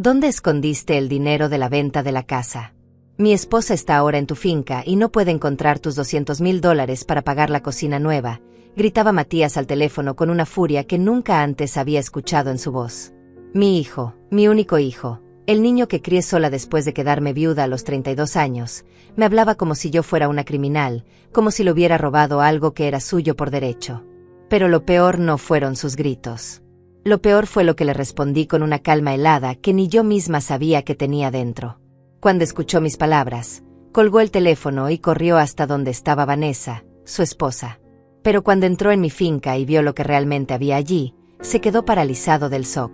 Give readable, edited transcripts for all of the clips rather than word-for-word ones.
¿Dónde escondiste el dinero de la venta de la casa? Mi esposa está ahora en tu finca y no puede encontrar tus $200,000 para pagar la cocina nueva, gritaba Matías al teléfono con una furia que nunca antes había escuchado en su voz. Mi hijo, mi único hijo, el niño que crié sola después de quedarme viuda a los 32 años, me hablaba como si yo fuera una criminal, como si le hubiera robado algo que era suyo por derecho. Pero lo peor no fueron sus gritos. Lo peor fue lo que le respondí con una calma helada que ni yo misma sabía que tenía dentro. Cuando escuchó mis palabras, colgó el teléfono y corrió hasta donde estaba Vanessa, su esposa. Pero cuando entró en mi finca y vio lo que realmente había allí, se quedó paralizado del shock.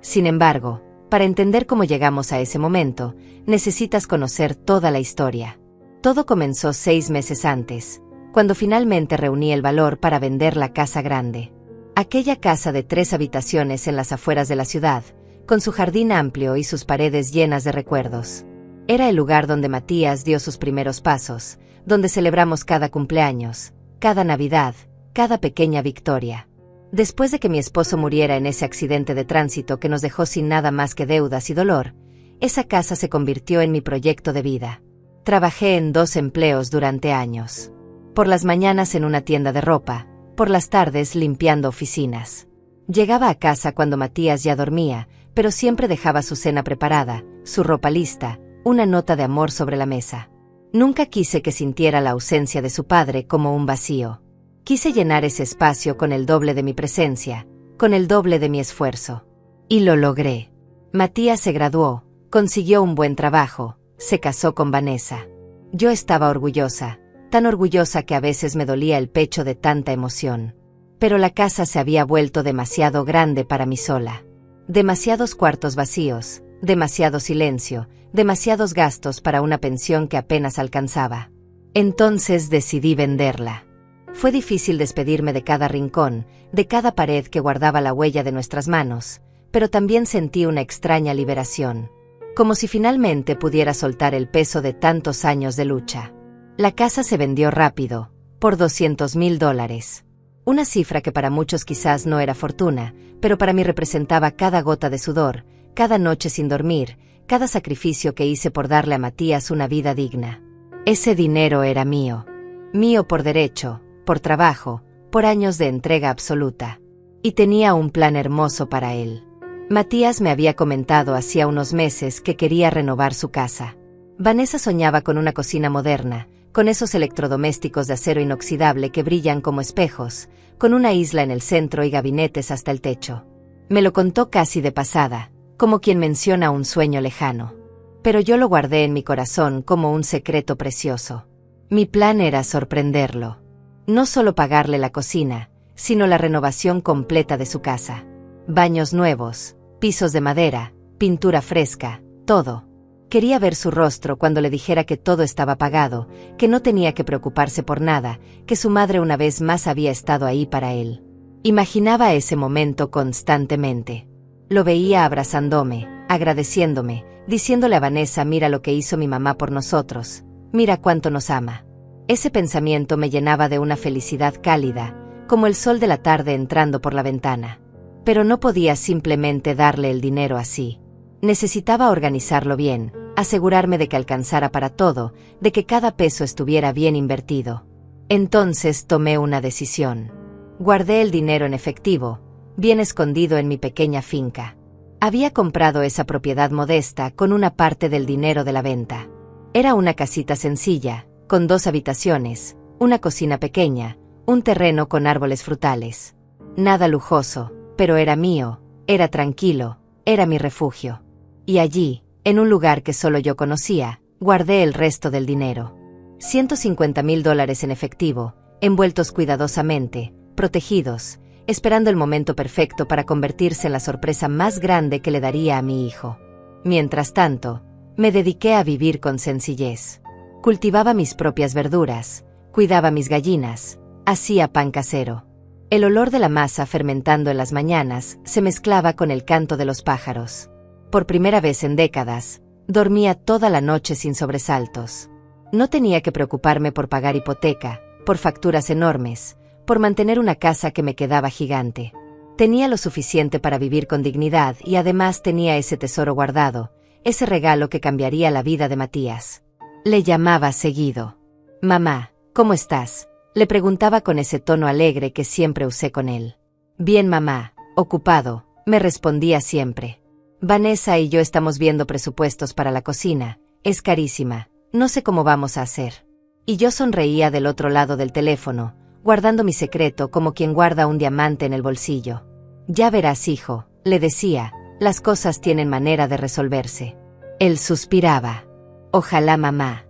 Sin embargo, para entender cómo llegamos a ese momento, necesitas conocer toda la historia. Todo comenzó 6 meses antes, cuando finalmente reuní el valor para vender la casa grande. Aquella casa de 3 habitaciones en las afueras de la ciudad, con su jardín amplio y sus paredes llenas de recuerdos. Era el lugar donde Matías dio sus primeros pasos, donde celebramos cada cumpleaños, cada Navidad, cada pequeña victoria. Después de que mi esposo muriera en ese accidente de tránsito que nos dejó sin nada más que deudas y dolor, esa casa se convirtió en mi proyecto de vida. Trabajé en 2 empleos durante años. Por las mañanas en una tienda de ropa, por las tardes limpiando oficinas. Llegaba a casa cuando Matías ya dormía, pero siempre dejaba su cena preparada, su ropa lista, una nota de amor sobre la mesa. Nunca quise que sintiera la ausencia de su padre como un vacío. Quise llenar ese espacio con el doble de mi presencia, con el doble de mi esfuerzo. Y lo logré. Matías se graduó, consiguió un buen trabajo, se casó con Vanessa. Yo estaba orgullosa, tan orgullosa que a veces me dolía el pecho de tanta emoción. Pero la casa se había vuelto demasiado grande para mí sola. Demasiados cuartos vacíos, demasiado silencio, demasiados gastos para una pensión que apenas alcanzaba. Entonces decidí venderla. Fue difícil despedirme de cada rincón, de cada pared que guardaba la huella de nuestras manos, pero también sentí una extraña liberación. Como si finalmente pudiera soltar el peso de tantos años de lucha. La casa se vendió rápido, por $200,000. Una cifra que para muchos quizás no era fortuna, pero para mí representaba cada gota de sudor, cada noche sin dormir, cada sacrificio que hice por darle a Matías una vida digna. Ese dinero era mío. Mío por derecho, por trabajo, por años de entrega absoluta. Y tenía un plan hermoso para él. Matías me había comentado hacía unos meses que quería renovar su casa. Vanessa soñaba con una cocina moderna, con esos electrodomésticos de acero inoxidable que brillan como espejos, con una isla en el centro y gabinetes hasta el techo. Me lo contó casi de pasada, como quien menciona un sueño lejano. Pero yo lo guardé en mi corazón como un secreto precioso. Mi plan era sorprenderlo. No solo pagarle la cocina, sino la renovación completa de su casa. Baños nuevos, pisos de madera, pintura fresca, todo. Quería ver su rostro cuando le dijera que todo estaba pagado, que no tenía que preocuparse por nada, que su madre una vez más había estado ahí para él. Imaginaba ese momento constantemente. Lo veía abrazándome, agradeciéndome, diciéndole a Vanessa: mira lo que hizo mi mamá por nosotros, mira cuánto nos ama. Ese pensamiento me llenaba de una felicidad cálida, como el sol de la tarde entrando por la ventana. Pero no podía simplemente darle el dinero así. Necesitaba organizarlo bien, asegurarme de que alcanzara para todo, de que cada peso estuviera bien invertido. Entonces tomé una decisión. Guardé el dinero en efectivo, bien escondido en mi pequeña finca. Había comprado esa propiedad modesta con una parte del dinero de la venta. Era una casita sencilla, con 2 habitaciones, una cocina pequeña, un terreno con árboles frutales. Nada lujoso, pero era mío, era tranquilo, era mi refugio. Y allí, en un lugar que solo yo conocía, guardé el resto del dinero. $150,000 en efectivo, envueltos cuidadosamente, protegidos, esperando el momento perfecto para convertirse en la sorpresa más grande que le daría a mi hijo. Mientras tanto, me dediqué a vivir con sencillez. Cultivaba mis propias verduras, cuidaba mis gallinas, hacía pan casero. El olor de la masa fermentando en las mañanas se mezclaba con el canto de los pájaros. Por primera vez en décadas, dormía toda la noche sin sobresaltos. No tenía que preocuparme por pagar hipoteca, por facturas enormes, por mantener una casa que me quedaba gigante. Tenía lo suficiente para vivir con dignidad y además tenía ese tesoro guardado, ese regalo que cambiaría la vida de Matías. Le llamaba seguido. «Mamá, ¿cómo estás?», le preguntaba con ese tono alegre que siempre usé con él. «Bien, mamá, ocupado», me respondía siempre. «Vanessa y yo estamos viendo presupuestos para la cocina, es carísima, no sé cómo vamos a hacer». Y yo sonreía del otro lado del teléfono, guardando mi secreto como quien guarda un diamante en el bolsillo. «Ya verás, hijo», le decía, «las cosas tienen manera de resolverse». Él suspiraba. «Ojalá, mamá.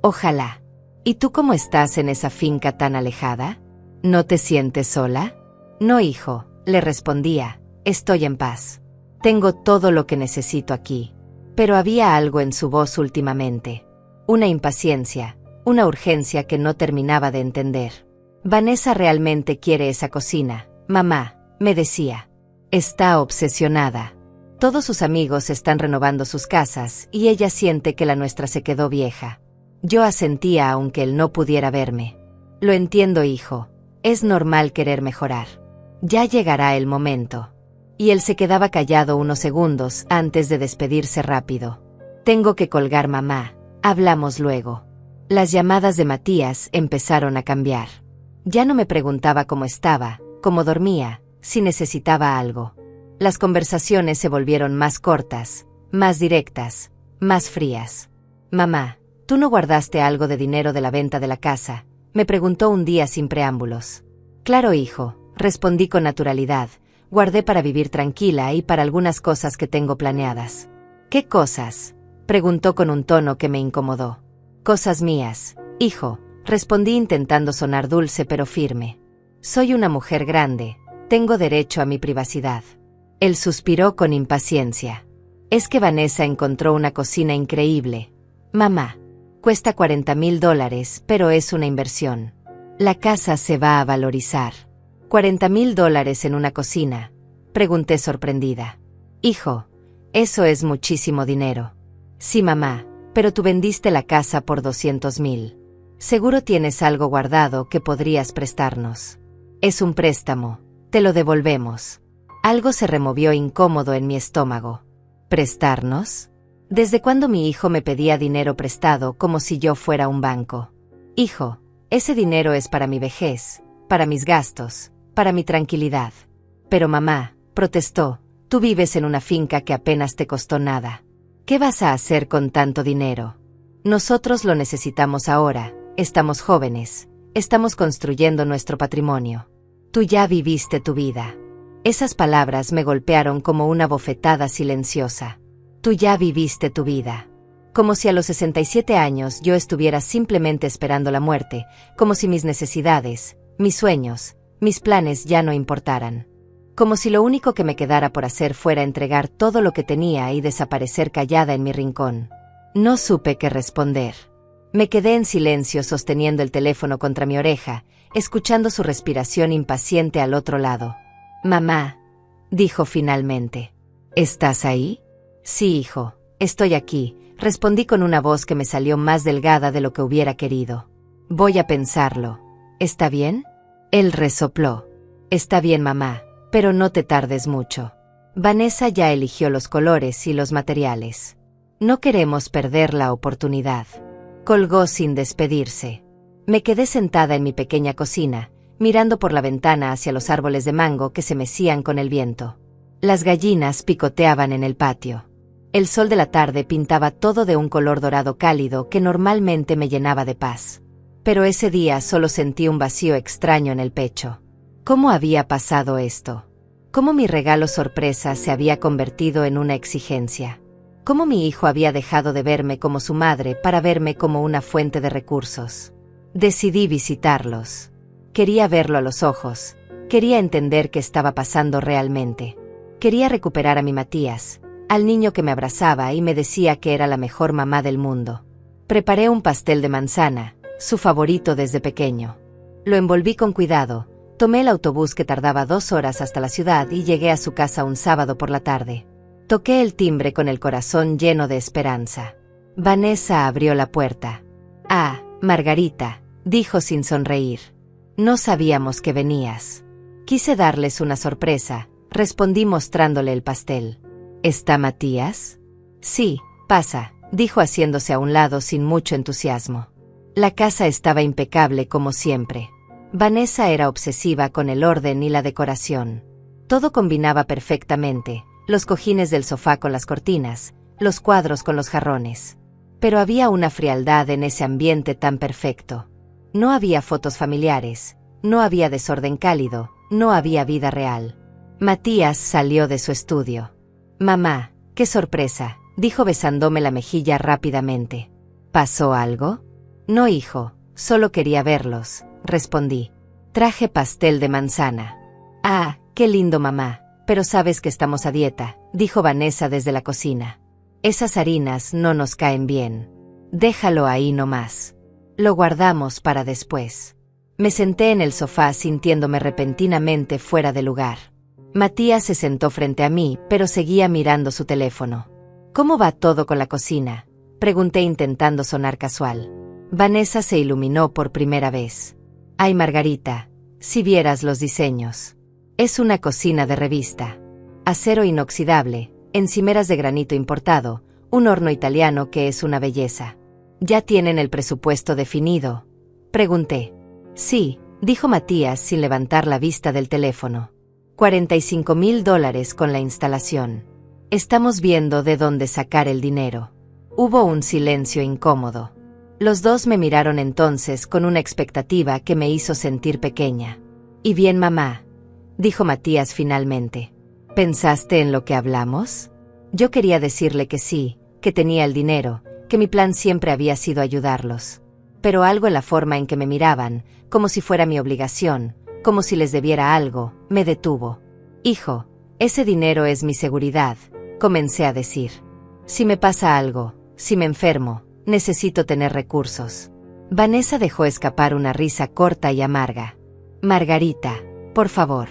Ojalá. ¿Y tú cómo estás en esa finca tan alejada? ¿No te sientes sola?» «No, hijo», le respondía, «estoy en paz. Tengo todo lo que necesito aquí». Pero había algo en su voz últimamente. Una impaciencia, una urgencia que no terminaba de entender. «Vanessa realmente quiere esa cocina, mamá», me decía. «Está obsesionada. Todos sus amigos están renovando sus casas y ella siente que la nuestra se quedó vieja». Yo asentía aunque él no pudiera verme. «Lo entiendo, hijo. Es normal querer mejorar. Ya llegará el momento». Y él se quedaba callado unos segundos antes de despedirse rápido. «Tengo que colgar, mamá. Hablamos luego». Las llamadas de Matías empezaron a cambiar. Ya no me preguntaba cómo estaba, cómo dormía, si necesitaba algo. Las conversaciones se volvieron más cortas, más directas, más frías. «Mamá, ¿tú no guardaste algo de dinero de la venta de la casa?», me preguntó un día sin preámbulos. «Claro, hijo», respondí con naturalidad, «guardé para vivir tranquila y para algunas cosas que tengo planeadas». «¿Qué cosas?», preguntó con un tono que me incomodó. «Cosas mías, hijo», respondí intentando sonar dulce pero firme. «Soy una mujer grande, tengo derecho a mi privacidad». Él suspiró con impaciencia. «Es que Vanessa encontró una cocina increíble. Mamá, cuesta $40,000, pero es una inversión. La casa se va a valorizar». «$40,000 en una cocina», pregunté sorprendida. «Hijo, eso es muchísimo dinero». «Sí, mamá, pero tú vendiste la casa por $200,000. Seguro tienes algo guardado que podrías prestarnos». «Es un préstamo, te lo devolvemos». Algo se removió incómodo en mi estómago. ¿Prestarnos? ¿Desde cuándo mi hijo me pedía dinero prestado como si yo fuera un banco? «Hijo, ese dinero es para mi vejez, para mis gastos, para mi tranquilidad». «Pero mamá», protestó, «tú vives en una finca que apenas te costó nada. ¿Qué vas a hacer con tanto dinero? Nosotros lo necesitamos ahora, estamos jóvenes, estamos construyendo nuestro patrimonio. Tú ya viviste tu vida». Esas palabras me golpearon como una bofetada silenciosa. «Tú ya viviste tu vida». Como si a los 67 años yo estuviera simplemente esperando la muerte, como si mis necesidades, mis sueños, mis planes ya no importaran. Como si lo único que me quedara por hacer fuera entregar todo lo que tenía y desaparecer callada en mi rincón. No supe qué responder. Me quedé en silencio sosteniendo el teléfono contra mi oreja, escuchando su respiración impaciente al otro lado. «Mamá», dijo finalmente. «¿Estás ahí?» «Sí, hijo, estoy aquí», respondí con una voz que me salió más delgada de lo que hubiera querido. «Voy a pensarlo. ¿Está bien?» Él resopló. «Está bien, mamá, pero no te tardes mucho. Vanessa ya eligió los colores y los materiales. No queremos perder la oportunidad». Colgó sin despedirse. Me quedé sentada en mi pequeña cocina, mirando por la ventana hacia los árboles de mango que se mecían con el viento. Las gallinas picoteaban en el patio. El sol de la tarde pintaba todo de un color dorado cálido que normalmente me llenaba de paz. Pero ese día solo sentí un vacío extraño en el pecho. ¿Cómo había pasado esto? ¿Cómo mi regalo sorpresa se había convertido en una exigencia? ¿Cómo mi hijo había dejado de verme como su madre para verme como una fuente de recursos? Decidí visitarlos. Quería verlo a los ojos, quería entender qué estaba pasando realmente. Quería recuperar a mi Matías, al niño que me abrazaba y me decía que era la mejor mamá del mundo. Preparé un pastel de manzana, su favorito desde pequeño. Lo envolví con cuidado, tomé el autobús que tardaba 2 horas hasta la ciudad y llegué a su casa un sábado por la tarde. Toqué el timbre con el corazón lleno de esperanza. Vanessa abrió la puerta. «Ah, Margarita», dijo sin sonreír. «No sabíamos que venías». Quise darles una sorpresa, respondí mostrándole el pastel. ¿Está Matías? Sí, pasa, dijo haciéndose a un lado sin mucho entusiasmo. La casa estaba impecable como siempre. Vanessa era obsesiva con el orden y la decoración. Todo combinaba perfectamente, los cojines del sofá con las cortinas, los cuadros con los jarrones. Pero había una frialdad en ese ambiente tan perfecto. No había fotos familiares, no había desorden cálido, no había vida real. Matías salió de su estudio. «Mamá, qué sorpresa», dijo besándome la mejilla rápidamente. ¿Pasó algo? No, hijo, solo quería verlos, respondí. Traje pastel de manzana. Ah, qué lindo, mamá, pero sabes que estamos a dieta, dijo Vanessa desde la cocina. Esas harinas no nos caen bien. Déjalo ahí nomás. Lo guardamos para después. Me senté en el sofá sintiéndome repentinamente fuera de lugar. Matías se sentó frente a mí, pero seguía mirando su teléfono. ¿Cómo va todo con la cocina?, pregunté intentando sonar casual. Vanessa se iluminó por primera vez. Ay, Margarita, si vieras los diseños. Es una cocina de revista. Acero inoxidable, encimeras de granito importado, un horno italiano que es una belleza. ¿Ya tienen el presupuesto definido?, pregunté. Sí, dijo Matías sin levantar la vista del teléfono. $45,000 con la instalación. Estamos viendo de dónde sacar el dinero. Hubo un silencio incómodo. Los dos me miraron entonces con una expectativa que me hizo sentir pequeña. ¿Y bien, mamá?, dijo Matías finalmente. ¿Pensaste en lo que hablamos? Yo quería decirle que sí, que tenía el dinero, que mi plan siempre había sido ayudarlos. Pero algo en la forma en que me miraban, como si fuera mi obligación, como si les debiera algo, me detuvo. Hijo, ese dinero es mi seguridad, comencé a decir. Si me pasa algo, si me enfermo, necesito tener recursos. Vanessa dejó escapar una risa corta y amarga. Margarita, por favor.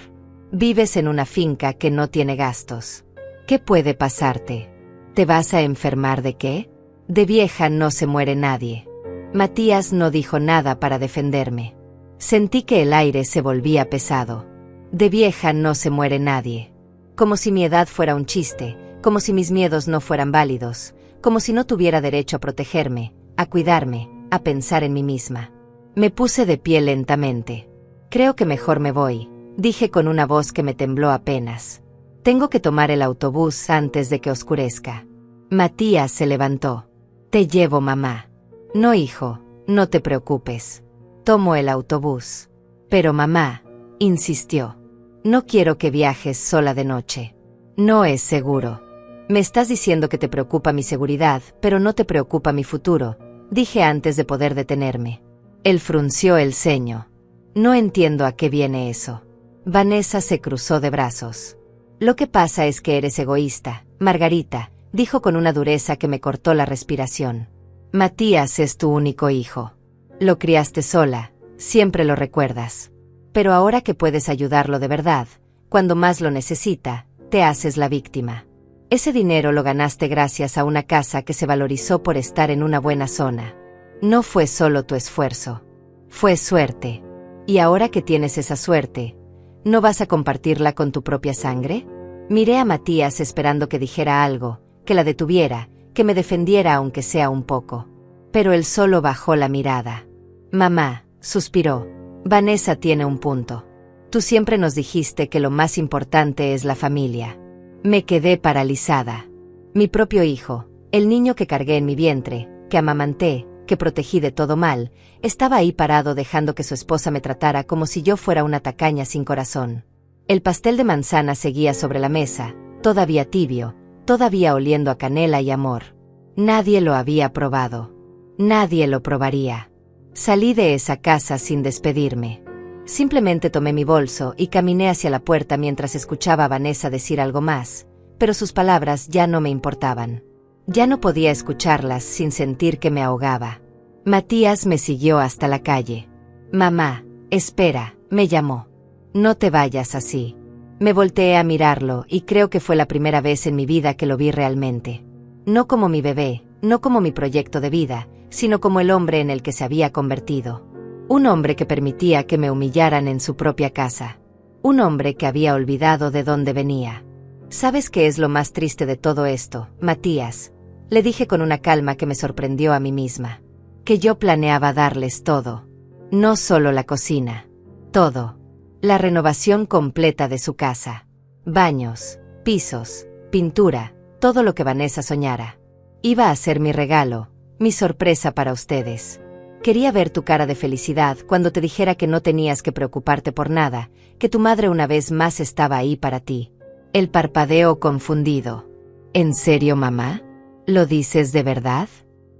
Vives en una finca que no tiene gastos. ¿Qué puede pasarte? ¿Te vas a enfermar de qué? De vieja no se muere nadie. Matías no dijo nada para defenderme. Sentí que el aire se volvía pesado. De vieja no se muere nadie. Como si mi edad fuera un chiste, como si mis miedos no fueran válidos, como si no tuviera derecho a protegerme, a cuidarme, a pensar en mí misma. Me puse de pie lentamente. Creo que mejor me voy, dije con una voz que me tembló apenas. Tengo que tomar el autobús antes de que oscurezca. Matías se levantó. Te llevo, mamá. No, hijo, no te preocupes. Tomo el autobús. Pero mamá, insistió. No quiero que viajes sola de noche. No es seguro. Me estás diciendo que te preocupa mi seguridad, pero no te preocupa mi futuro, dije antes de poder detenerme. Él frunció el ceño. No entiendo a qué viene eso. Vanessa se cruzó de brazos. Lo que pasa es que eres egoísta, Margarita, dijo con una dureza que me cortó la respiración. Matías es tu único hijo. Lo criaste sola, siempre lo recuerdas. Pero ahora que puedes ayudarlo de verdad, cuando más lo necesita, te haces la víctima. Ese dinero lo ganaste gracias a una casa que se valorizó por estar en una buena zona. No fue solo tu esfuerzo. Fue suerte. Y ahora que tienes esa suerte, ¿no vas a compartirla con tu propia sangre? Miré a Matías esperando que dijera algo, que la detuviera, que me defendiera aunque sea un poco. Pero él solo bajó la mirada. Mamá, suspiró. Vanessa tiene un punto. Tú siempre nos dijiste que lo más importante es la familia. Me quedé paralizada. Mi propio hijo, el niño que cargué en mi vientre, que amamanté, que protegí de todo mal, estaba ahí parado dejando que su esposa me tratara como si yo fuera una tacaña sin corazón. El pastel de manzana seguía sobre la mesa, todavía tibio, todavía oliendo a canela y amor. Nadie lo había probado. Nadie lo probaría. Salí de esa casa sin despedirme. Simplemente tomé mi bolso y caminé hacia la puerta mientras escuchaba a Vanessa decir algo más, pero sus palabras ya no me importaban. Ya no podía escucharlas sin sentir que me ahogaba. Matías me siguió hasta la calle. Mamá, espera, me llamó. No te vayas así. Me volteé a mirarlo y creo que fue la primera vez en mi vida que lo vi realmente. No como mi bebé, no como mi proyecto de vida, sino como el hombre en el que se había convertido. Un hombre que permitía que me humillaran en su propia casa. Un hombre que había olvidado de dónde venía. ¿Sabes qué es lo más triste de todo esto, Matías? Le dije con una calma que me sorprendió a mí misma. Que yo planeaba darles todo. No solo la cocina. Todo. La renovación completa de su casa. Baños, pisos, pintura, todo lo que Vanessa soñara. Iba a ser mi regalo, mi sorpresa para ustedes. Quería ver tu cara de felicidad cuando te dijera que no tenías que preocuparte por nada, que tu madre una vez más estaba ahí para ti. El parpadeo confundido. ¿En serio, mamá? ¿Lo dices de verdad?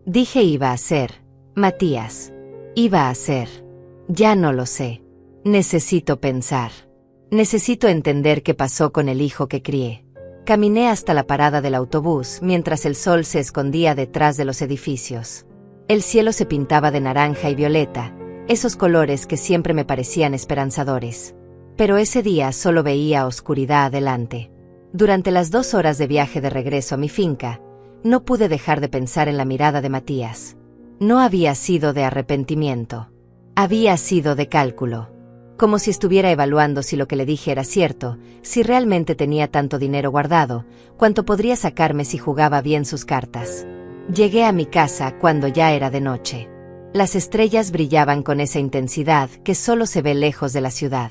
Dije iba a ser, Matías. Iba a ser. Ya no lo sé. Necesito pensar. Necesito entender qué pasó con el hijo que crié. Caminé hasta la parada del autobús mientras el sol se escondía detrás de los edificios. El cielo se pintaba de naranja y violeta, esos colores que siempre me parecían esperanzadores. Pero ese día solo veía oscuridad adelante. Durante las 2 horas de viaje de regreso a mi finca, no pude dejar de pensar en la mirada de Matías. No había sido de arrepentimiento. Había sido de cálculo. Como si estuviera evaluando si lo que le dije era cierto, si realmente tenía tanto dinero guardado, cuánto podría sacarme si jugaba bien sus cartas. Llegué a mi casa cuando ya era de noche. Las estrellas brillaban con esa intensidad que solo se ve lejos de la ciudad.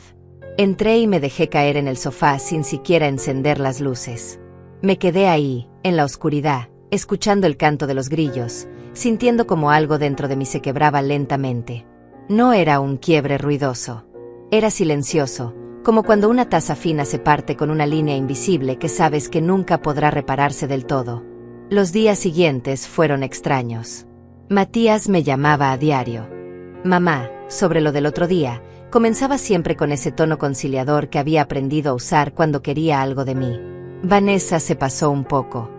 Entré y me dejé caer en el sofá sin siquiera encender las luces. Me quedé ahí, en la oscuridad, escuchando el canto de los grillos, sintiendo como algo dentro de mí se quebraba lentamente. No era un quiebre ruidoso. Era silencioso, como cuando una taza fina se parte con una línea invisible que sabes que nunca podrá repararse del todo. Los días siguientes fueron extraños. Matías me llamaba a diario. Mamá, sobre lo del otro día, comenzaba siempre con ese tono conciliador que había aprendido a usar cuando quería algo de mí. Vanessa se pasó un poco.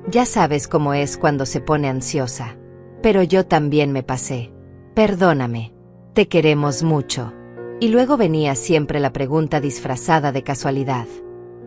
Ya sabes cómo es cuando se pone ansiosa. Pero yo también me pasé. Perdóname. Te queremos mucho. Y luego venía siempre la pregunta disfrazada de casualidad.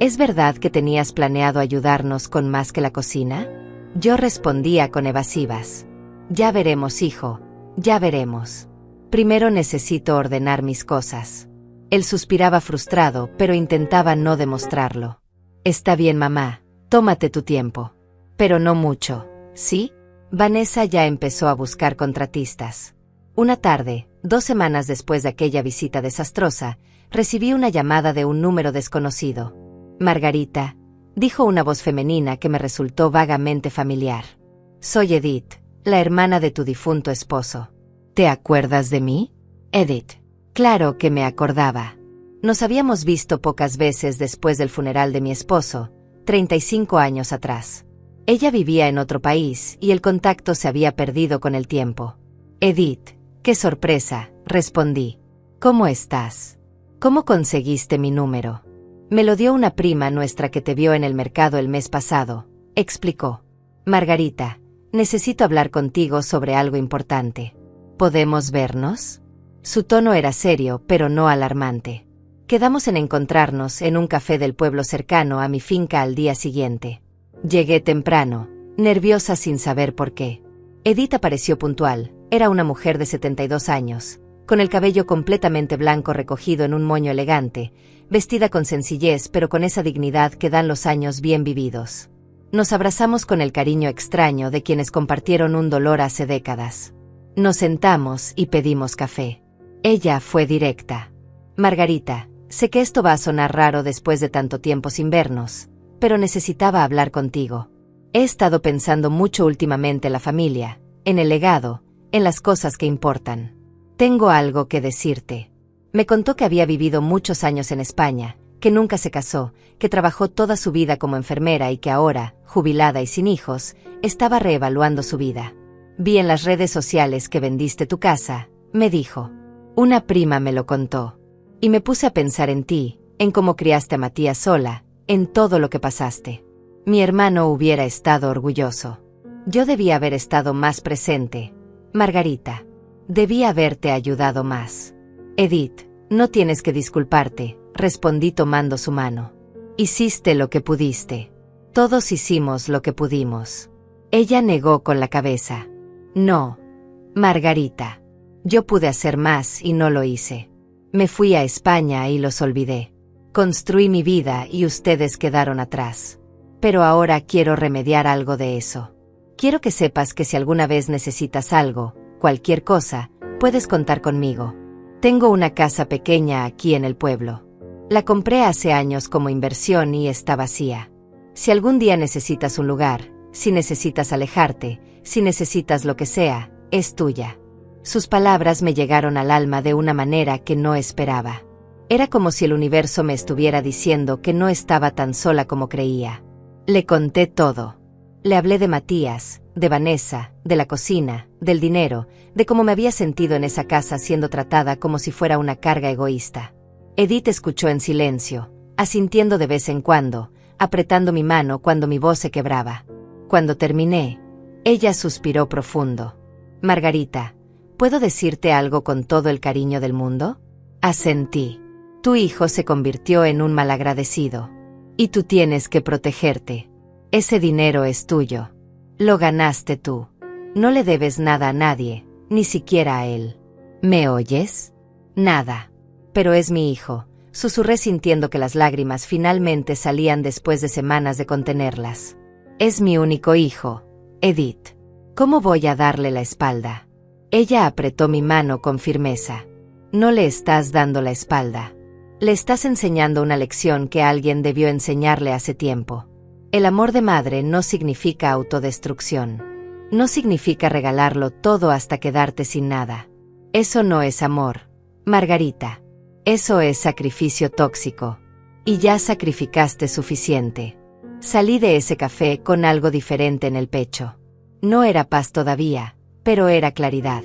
¿Es verdad que tenías planeado ayudarnos con más que la cocina? Yo respondía con evasivas. Ya veremos, hijo, ya veremos. Primero necesito ordenar mis cosas. Él suspiraba frustrado, pero intentaba no demostrarlo. Está bien, mamá, tómate tu tiempo. Pero no mucho, ¿sí? Vanessa ya empezó a buscar contratistas. Una tarde, 2 semanas después de aquella visita desastrosa, recibí una llamada de un número desconocido. Margarita, dijo una voz femenina que me resultó vagamente familiar. Soy Edith, la hermana de tu difunto esposo. ¿Te acuerdas de mí? Edith. Claro que me acordaba. Nos habíamos visto pocas veces después del funeral de mi esposo, 35 años atrás. Ella vivía en otro país y el contacto se había perdido con el tiempo. Edith, qué sorpresa, respondí. ¿Cómo estás? ¿Cómo conseguiste mi número? Me lo dio una prima nuestra que te vio en el mercado el mes pasado, explicó. Margarita, necesito hablar contigo sobre algo importante. ¿Podemos vernos? Su tono era serio, pero no alarmante. Quedamos en encontrarnos en un café del pueblo cercano a mi finca al día siguiente. Llegué temprano, nerviosa sin saber por qué. Edith apareció puntual, era una mujer de 72 años, con el cabello completamente blanco recogido en un moño elegante, vestida con sencillez pero con esa dignidad que dan los años bien vividos. Nos abrazamos con el cariño extraño de quienes compartieron un dolor hace décadas. Nos sentamos y pedimos café. Ella fue directa. Margarita, sé que esto va a sonar raro después de tanto tiempo sin vernos, pero necesitaba hablar contigo. He estado pensando mucho últimamente en la familia, en el legado, en las cosas que importan. Tengo algo que decirte. Me contó que había vivido muchos años en España, que nunca se casó, que trabajó toda su vida como enfermera y que ahora, jubilada y sin hijos, estaba reevaluando su vida. Vi en las redes sociales que vendiste tu casa, me dijo. Una prima me lo contó. Y me puse a pensar en ti, en cómo criaste a Matías sola, en todo lo que pasaste. Mi hermano hubiera estado orgulloso. Yo debía haber estado más presente. Margarita, debí haberte ayudado más. Edith, no tienes que disculparte, respondí tomando su mano. Hiciste lo que pudiste. Todos hicimos lo que pudimos. Ella negó con la cabeza. No, Margarita. Yo pude hacer más y no lo hice. Me fui a España y los olvidé. Construí mi vida y ustedes quedaron atrás. Pero ahora quiero remediar algo de eso. Quiero que sepas que si alguna vez necesitas algo, cualquier cosa, puedes contar conmigo. Tengo una casa pequeña aquí en el pueblo. La compré hace años como inversión y está vacía. Si algún día necesitas un lugar, si necesitas alejarte, si necesitas lo que sea, es tuya. Sus palabras me llegaron al alma de una manera que no esperaba. Era como si el universo me estuviera diciendo que no estaba tan sola como creía. Le conté todo. Le hablé de Matías, de Vanessa, de la cocina, del dinero, de cómo me había sentido en esa casa siendo tratada como si fuera una carga egoísta. Edith escuchó en silencio, asintiendo de vez en cuando, apretando mi mano cuando mi voz se quebraba. Cuando terminé, ella suspiró profundo. Margarita, ¿puedo decirte algo con todo el cariño del mundo? Asentí. Tu hijo se convirtió en un malagradecido. Y tú tienes que protegerte. Ese dinero es tuyo. Lo ganaste tú. No le debes nada a nadie, ni siquiera a él. ¿Me oyes? Nada. Pero es mi hijo, susurré sintiendo que las lágrimas finalmente salían después de semanas de contenerlas. Es mi único hijo, Edith. ¿Cómo voy a darle la espalda? Ella apretó mi mano con firmeza. No le estás dando la espalda. Le estás enseñando una lección que alguien debió enseñarle hace tiempo. El amor de madre no significa autodestrucción. No significa regalarlo todo hasta quedarte sin nada. Eso no es amor, Margarita. Eso es sacrificio tóxico. Y ya sacrificaste suficiente. Salí de ese café con algo diferente en el pecho. No era paz todavía, pero era claridad.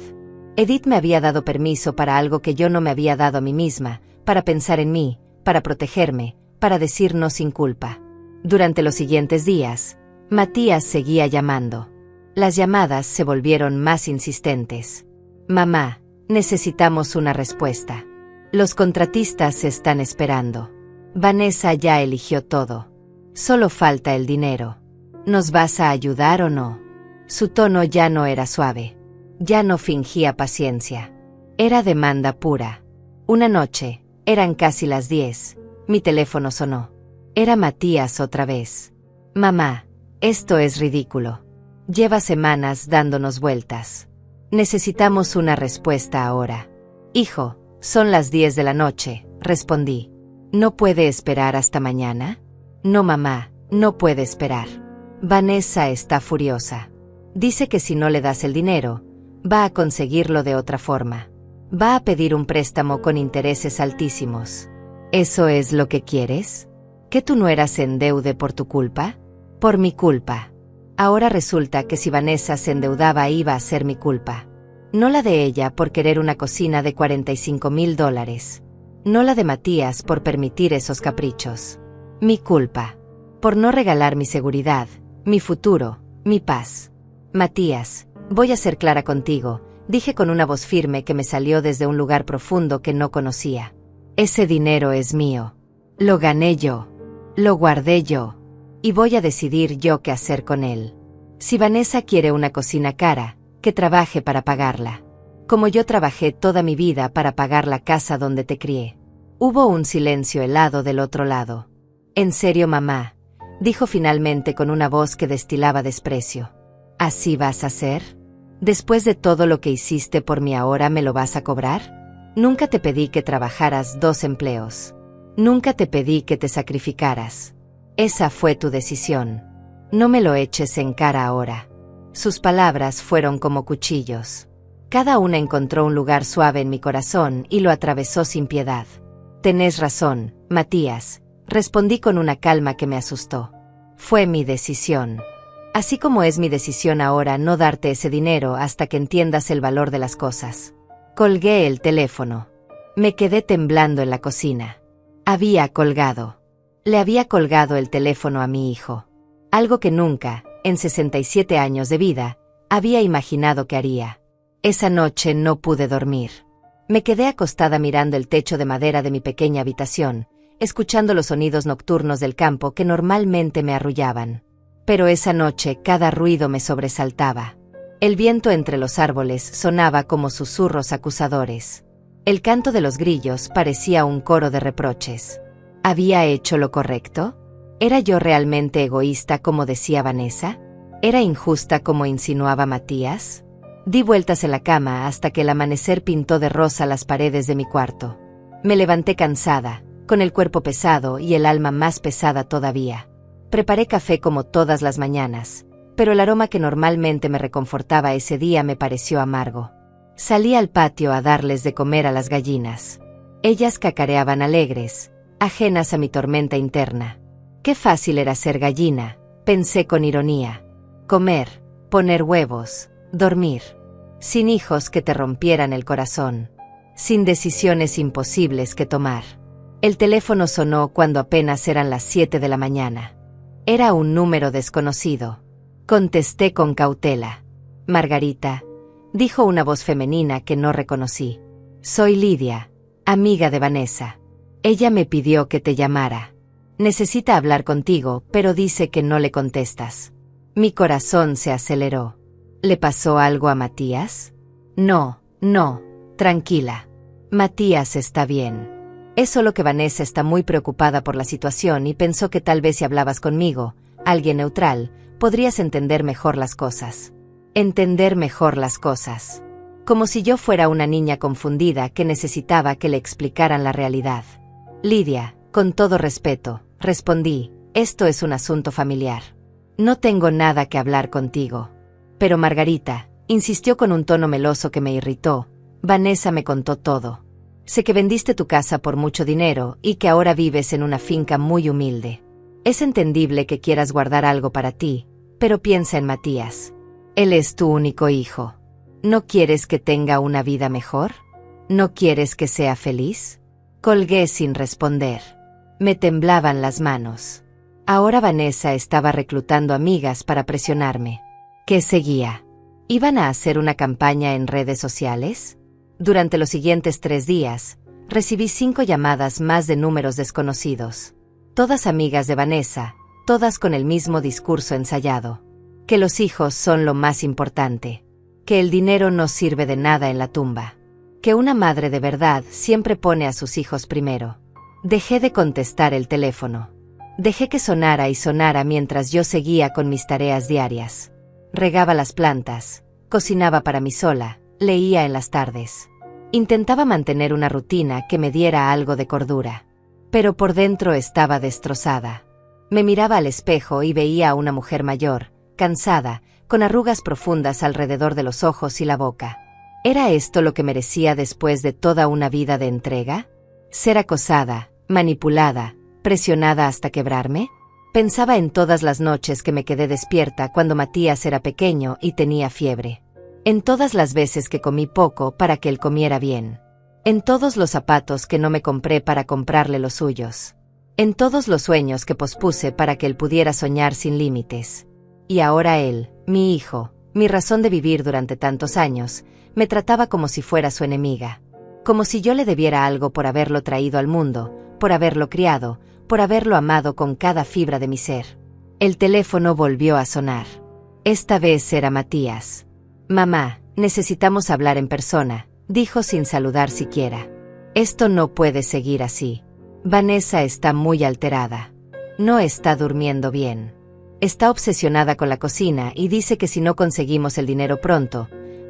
Edith me había dado permiso para algo que yo no me había dado a mí misma, para pensar en mí, para protegerme, para decir no sin culpa. Durante los siguientes días, Matías seguía llamando. Las llamadas se volvieron más insistentes. Mamá, necesitamos una respuesta. Los contratistas están esperando. Vanessa ya eligió todo. Solo falta el dinero. ¿Nos vas a ayudar o no? Su tono ya no era suave. Ya no fingía paciencia. Era demanda pura. Una noche, eran casi las 10, mi teléfono sonó. Era Matías otra vez. Mamá, esto es ridículo. Lleva semanas dándonos vueltas. Necesitamos una respuesta ahora. Hijo, son las 10 de la noche, respondí. ¿No puede esperar hasta mañana? No, mamá, no puede esperar. Vanessa está furiosa. Dice que si no le das el dinero, va a conseguirlo de otra forma. Va a pedir un préstamo con intereses altísimos. ¿Eso es lo que quieres? ¿Que tu nuera se endeude por tu culpa? Por mi culpa. Ahora resulta que si Vanessa se endeudaba iba a ser mi culpa. No la de ella por querer una cocina de $45,000. No la de Matías por permitir esos caprichos. Mi culpa. Por no regalar mi seguridad, mi futuro, mi paz. Matías, voy a ser clara contigo, dije con una voz firme que me salió desde un lugar profundo que no conocía. Ese dinero es mío. Lo gané yo. Lo guardé yo. Y voy a decidir yo qué hacer con él. Si Vanessa quiere una cocina cara, que trabaje para pagarla. Como yo trabajé toda mi vida para pagar la casa donde te crié. Hubo un silencio helado del otro lado. ¿En serio, mamá?, dijo finalmente con una voz que destilaba desprecio. ¿Así vas a ser? ¿Después de todo lo que hiciste por mí ahora me lo vas a cobrar? Nunca te pedí que trabajaras 2 empleos. Nunca te pedí que te sacrificaras. Esa fue tu decisión. No me lo eches en cara ahora. Sus palabras fueron como cuchillos. Cada una encontró un lugar suave en mi corazón y lo atravesó sin piedad. Tenés razón, Matías, respondí con una calma que me asustó. Fue mi decisión. Así como es mi decisión ahora no darte ese dinero hasta que entiendas el valor de las cosas. Colgué el teléfono. Me quedé temblando en la cocina. Había colgado. Le había colgado el teléfono a mi hijo. Algo que nunca, en 67 años de vida, había imaginado que haría. Esa noche no pude dormir. Me quedé acostada mirando el techo de madera de mi pequeña habitación, escuchando los sonidos nocturnos del campo que normalmente me arrullaban. Pero esa noche cada ruido me sobresaltaba. El viento entre los árboles sonaba como susurros acusadores. El canto de los grillos parecía un coro de reproches. ¿Había hecho lo correcto? ¿Era yo realmente egoísta como decía Vanessa? ¿Era injusta como insinuaba Matías? Di vueltas en la cama hasta que el amanecer pintó de rosa las paredes de mi cuarto. Me levanté cansada, con el cuerpo pesado y el alma más pesada todavía. Preparé café como todas las mañanas, pero el aroma que normalmente me reconfortaba ese día me pareció amargo. Salí al patio a darles de comer a las gallinas. Ellas cacareaban alegres, ajenas a mi tormenta interna. Qué fácil era ser gallina, pensé con ironía. Comer, poner huevos, dormir. Sin hijos que te rompieran el corazón. Sin decisiones imposibles que tomar. El teléfono sonó cuando apenas eran las 7 de la mañana. Era un número desconocido. Contesté con cautela. Margarita, dijo una voz femenina que no reconocí. Soy Lidia, amiga de Vanessa. Ella me pidió que te llamara. Necesita hablar contigo, pero dice que no le contestas. Mi corazón se aceleró. ¿Le pasó algo a Matías? No, tranquila. Matías está bien. Es solo que Vanessa está muy preocupada por la situación y pensó que tal vez si hablabas conmigo, alguien neutral, podrías entender mejor las cosas. Entender mejor las cosas. Como si yo fuera una niña confundida que necesitaba que le explicaran la realidad. Lidia, con todo respeto, respondí, esto es un asunto familiar. No tengo nada que hablar contigo. Pero Margarita, insistió con un tono meloso que me irritó, Vanessa me contó todo. Sé que vendiste tu casa por mucho dinero y que ahora vives en una finca muy humilde. Es entendible que quieras guardar algo para ti, pero piensa en Matías. Él es tu único hijo. ¿No quieres que tenga una vida mejor? ¿No quieres que sea feliz? Colgué sin responder. Me temblaban las manos. Ahora Vanessa estaba reclutando amigas para presionarme. ¿Qué seguía? ¿Iban a hacer una campaña en redes sociales? Durante los siguientes 3 días, recibí 5 llamadas más de números desconocidos. Todas amigas de Vanessa, todas con el mismo discurso ensayado. Que los hijos son lo más importante. Que el dinero no sirve de nada en la tumba. Que una madre de verdad siempre pone a sus hijos primero. Dejé de contestar el teléfono. Dejé que sonara y sonara mientras yo seguía con mis tareas diarias. Regaba las plantas, cocinaba para mí sola, leía en las tardes. Intentaba mantener una rutina que me diera algo de cordura. Pero por dentro estaba destrozada. Me miraba al espejo y veía a una mujer mayor, cansada, con arrugas profundas alrededor de los ojos y la boca. ¿Era esto lo que merecía después de toda una vida de entrega? ¿Ser acosada, manipulada, presionada hasta quebrarme? Pensaba en todas las noches que me quedé despierta cuando Matías era pequeño y tenía fiebre. En todas las veces que comí poco para que él comiera bien. En todos los zapatos que no me compré para comprarle los suyos. En todos los sueños que pospuse para que él pudiera soñar sin límites. Y ahora él, mi hijo, mi razón de vivir durante tantos años, me trataba como si fuera su enemiga. Como si yo le debiera algo por haberlo traído al mundo, por haberlo criado, por haberlo amado con cada fibra de mi ser. El teléfono volvió a sonar. Esta vez era Matías. Mamá, necesitamos hablar en persona, dijo sin saludar siquiera. Esto no puede seguir así. Vanessa está muy alterada. No está durmiendo bien. Está obsesionada con la cocina y dice que si no conseguimos el dinero pronto,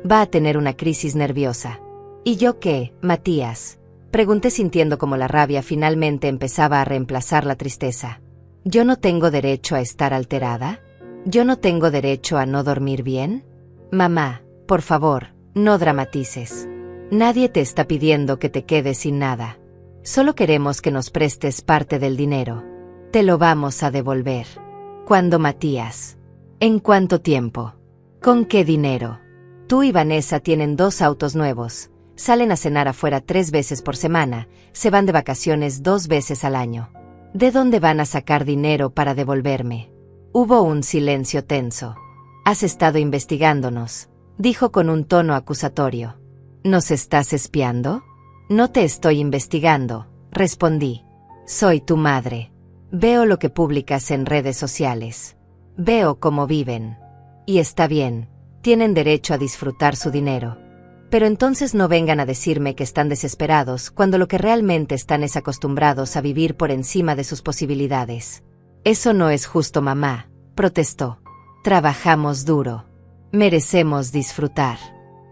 va a tener una crisis nerviosa. ¿Y yo qué, Matías? Pregunté sintiendo como la rabia finalmente empezaba a reemplazar la tristeza. ¿Yo no tengo derecho a estar alterada? ¿Yo no tengo derecho a no dormir bien? Mamá, por favor, no dramatices. Nadie te está pidiendo que te quedes sin nada. Solo queremos que nos prestes parte del dinero. Te lo vamos a devolver. ¿Cuándo, Matías? ¿En cuánto tiempo? ¿Con qué dinero? Tú y Vanessa tienen 2 autos nuevos. Salen a cenar afuera 3 veces por semana, se van de vacaciones 2 veces al año. ¿De dónde van a sacar dinero para devolverme? Hubo un silencio tenso. Has estado investigándonos, dijo con un tono acusatorio. ¿Nos estás espiando? No te estoy investigando, respondí. Soy tu madre. Veo lo que publicas en redes sociales. Veo cómo viven. Y está bien, tienen derecho a disfrutar su dinero. Pero entonces no vengan a decirme que están desesperados cuando lo que realmente están es acostumbrados a vivir por encima de sus posibilidades. Eso no es justo, mamá, protestó. Trabajamos duro. Merecemos disfrutar.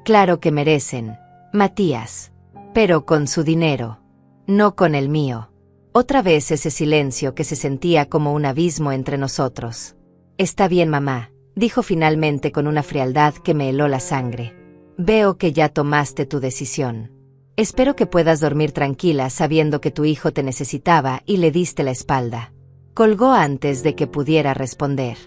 Claro que merecen, Matías. Pero con su dinero. No con el mío. Otra vez ese silencio que se sentía como un abismo entre nosotros. Está bien, mamá, dijo finalmente con una frialdad que me heló la sangre. Veo que ya tomaste tu decisión. Espero que puedas dormir tranquila sabiendo que tu hijo te necesitaba y le diste la espalda. Colgó antes de que pudiera responder.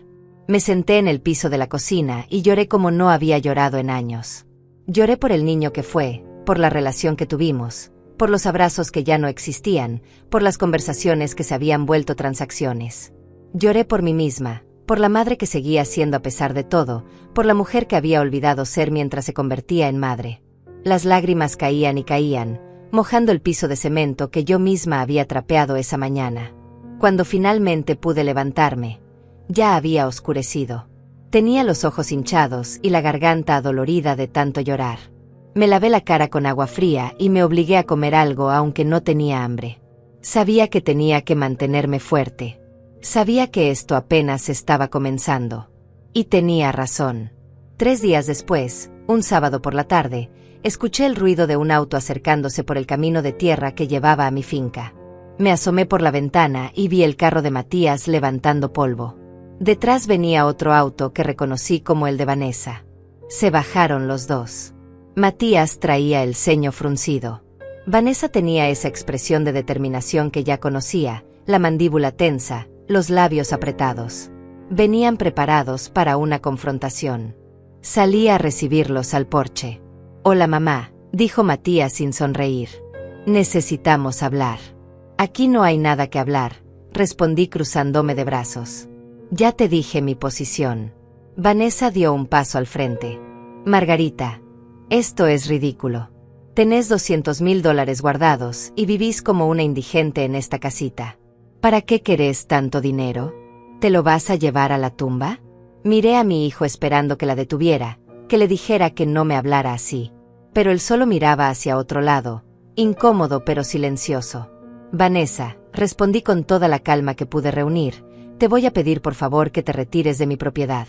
Me senté en el piso de la cocina y lloré como no había llorado en años. Lloré por el niño que fue, por la relación que tuvimos, por los abrazos que ya no existían, por las conversaciones que se habían vuelto transacciones. Lloré por mí misma, por la madre que seguía siendo a pesar de todo, por la mujer que había olvidado ser mientras se convertía en madre. Las lágrimas caían y caían, mojando el piso de cemento que yo misma había trapeado esa mañana. Cuando finalmente pude levantarme, ya había oscurecido. Tenía los ojos hinchados y la garganta adolorida de tanto llorar. Me lavé la cara con agua fría y me obligué a comer algo aunque no tenía hambre. Sabía que tenía que mantenerme fuerte. Sabía que esto apenas estaba comenzando. Y tenía razón. 3 días después, un sábado por la tarde, escuché el ruido de un auto acercándose por el camino de tierra que llevaba a mi finca. Me asomé por la ventana y vi el carro de Matías levantando polvo. Detrás venía otro auto que reconocí como el de Vanessa. Se bajaron los dos. Matías traía el ceño fruncido. Vanessa tenía esa expresión de determinación que ya conocía, la mandíbula tensa, los labios apretados. Venían preparados para una confrontación. Salí a recibirlos al porche. Hola, mamá, dijo Matías sin sonreír. Necesitamos hablar. Aquí no hay nada que hablar, respondí cruzándome de brazos. Ya te dije mi posición. Vanessa dio un paso al frente. Margarita, esto es ridículo. Tenés $200,000 guardados y vivís como una indigente en esta casita. ¿Para qué querés tanto dinero? ¿Te lo vas a llevar a la tumba? Miré a mi hijo esperando que la detuviera, que le dijera que no me hablara así. Pero él solo miraba hacia otro lado, incómodo pero silencioso. Vanessa, respondí con toda la calma que pude reunir, te voy a pedir por favor que te retires de mi propiedad.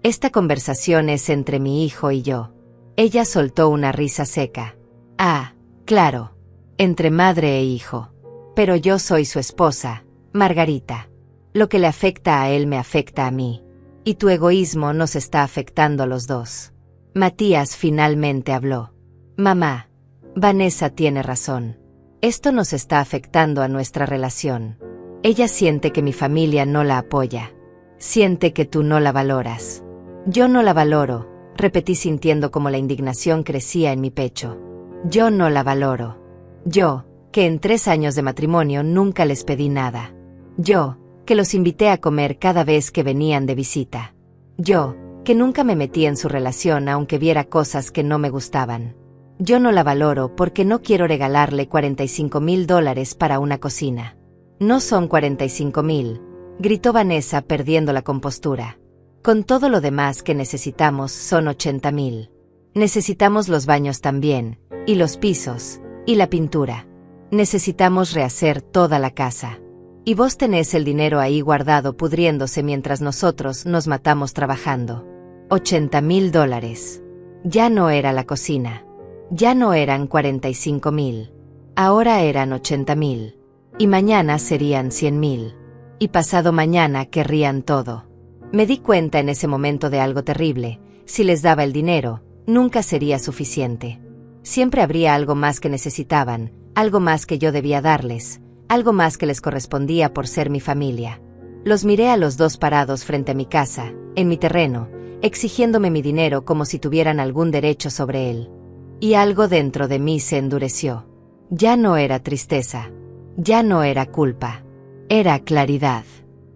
Esta conversación es entre mi hijo y yo. Ella soltó una risa seca. Ah, claro. Entre madre e hijo. Pero yo soy su esposa, Margarita. Lo que le afecta a él me afecta a mí. Y tu egoísmo nos está afectando a los dos. Matías finalmente habló. Mamá, Vanessa tiene razón. Esto nos está afectando a nuestra relación. Ella siente que mi familia no la apoya. Siente que tú no la valoras. Yo no la valoro, repetí sintiendo como la indignación crecía en mi pecho. Yo no la valoro. Yo, que en 3 años de matrimonio nunca les pedí nada. Yo, que los invité a comer cada vez que venían de visita. Yo, que nunca me metí en su relación aunque viera cosas que no me gustaban. Yo no la valoro porque no quiero regalarle $45,000 para una cocina. No son 45,000, gritó Vanessa perdiendo la compostura. Con todo lo demás que necesitamos son 80,000. Necesitamos los baños también, y los pisos, y la pintura. Necesitamos rehacer toda la casa. Y vos tenés el dinero ahí guardado pudriéndose mientras nosotros nos matamos trabajando. $80,000. Ya no era la cocina. Ya no eran 45,000. Ahora eran 80,000. Y mañana serían 100,000. Y pasado mañana querrían todo. Me di cuenta en ese momento de algo terrible. Si les daba el dinero, nunca sería suficiente. Siempre habría algo más que necesitaban, algo más que yo debía darles, algo más que les correspondía por ser mi familia. Los miré a los dos parados frente a mi casa, en mi terreno, exigiéndome mi dinero como si tuvieran algún derecho sobre él. Y algo dentro de mí se endureció. Ya no era tristeza. Ya no era culpa. Era claridad.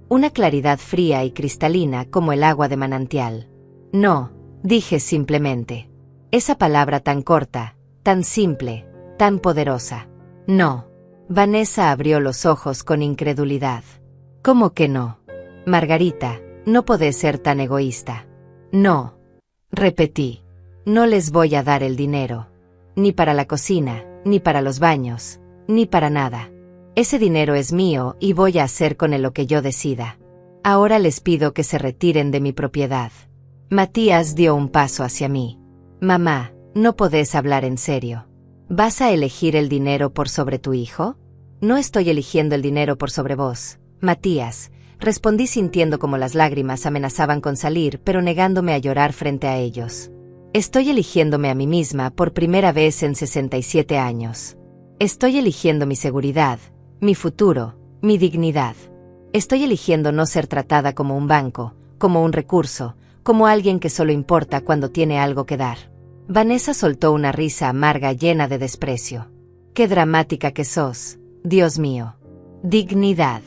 Una claridad fría y cristalina como el agua de manantial. No, dije simplemente. Esa palabra tan corta, tan simple, tan poderosa. No. Vanessa abrió los ojos con incredulidad. ¿Cómo que no? Margarita, no podés ser tan egoísta. No. Repetí. No les voy a dar el dinero. Ni para la cocina, ni para los baños, ni para nada. Ese dinero es mío y voy a hacer con él lo que yo decida. Ahora les pido que se retiren de mi propiedad. Matías dio un paso hacia mí. Mamá, no podés hablar en serio. ¿Vas a elegir el dinero por sobre tu hijo? No estoy eligiendo el dinero por sobre vos, Matías, respondí sintiendo como las lágrimas amenazaban con salir, pero negándome a llorar frente a ellos. Estoy eligiéndome a mí misma por primera vez en 67 años. Estoy eligiendo mi seguridad, mi futuro, mi dignidad. Estoy eligiendo no ser tratada como un banco, como un recurso, como alguien que solo importa cuando tiene algo que dar. Vanessa soltó una risa amarga llena de desprecio. ¡Qué dramática que sos! Dios mío. Dignidad.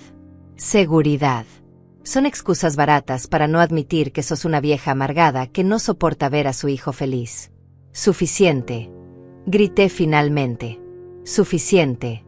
Seguridad. Son excusas baratas para no admitir que sos una vieja amargada que no soporta ver a su hijo feliz. Suficiente. Grité finalmente. Suficiente.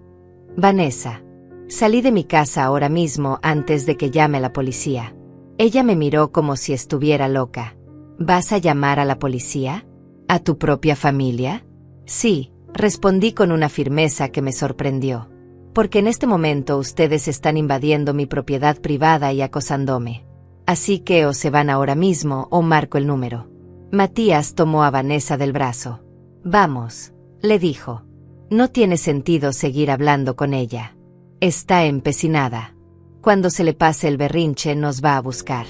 Vanessa. Salí de mi casa ahora mismo antes de que llame a la policía. Ella me miró como si estuviera loca. ¿Vas a llamar a la policía? ¿A tu propia familia? Sí, respondí con una firmeza que me sorprendió. Porque en este momento ustedes están invadiendo mi propiedad privada y acosándome. Así que o se van ahora mismo o marco el número. Matías tomó a Vanessa del brazo. Vamos, le dijo. No tiene sentido seguir hablando con ella. Está empecinada. Cuando se le pase el berrinche nos va a buscar.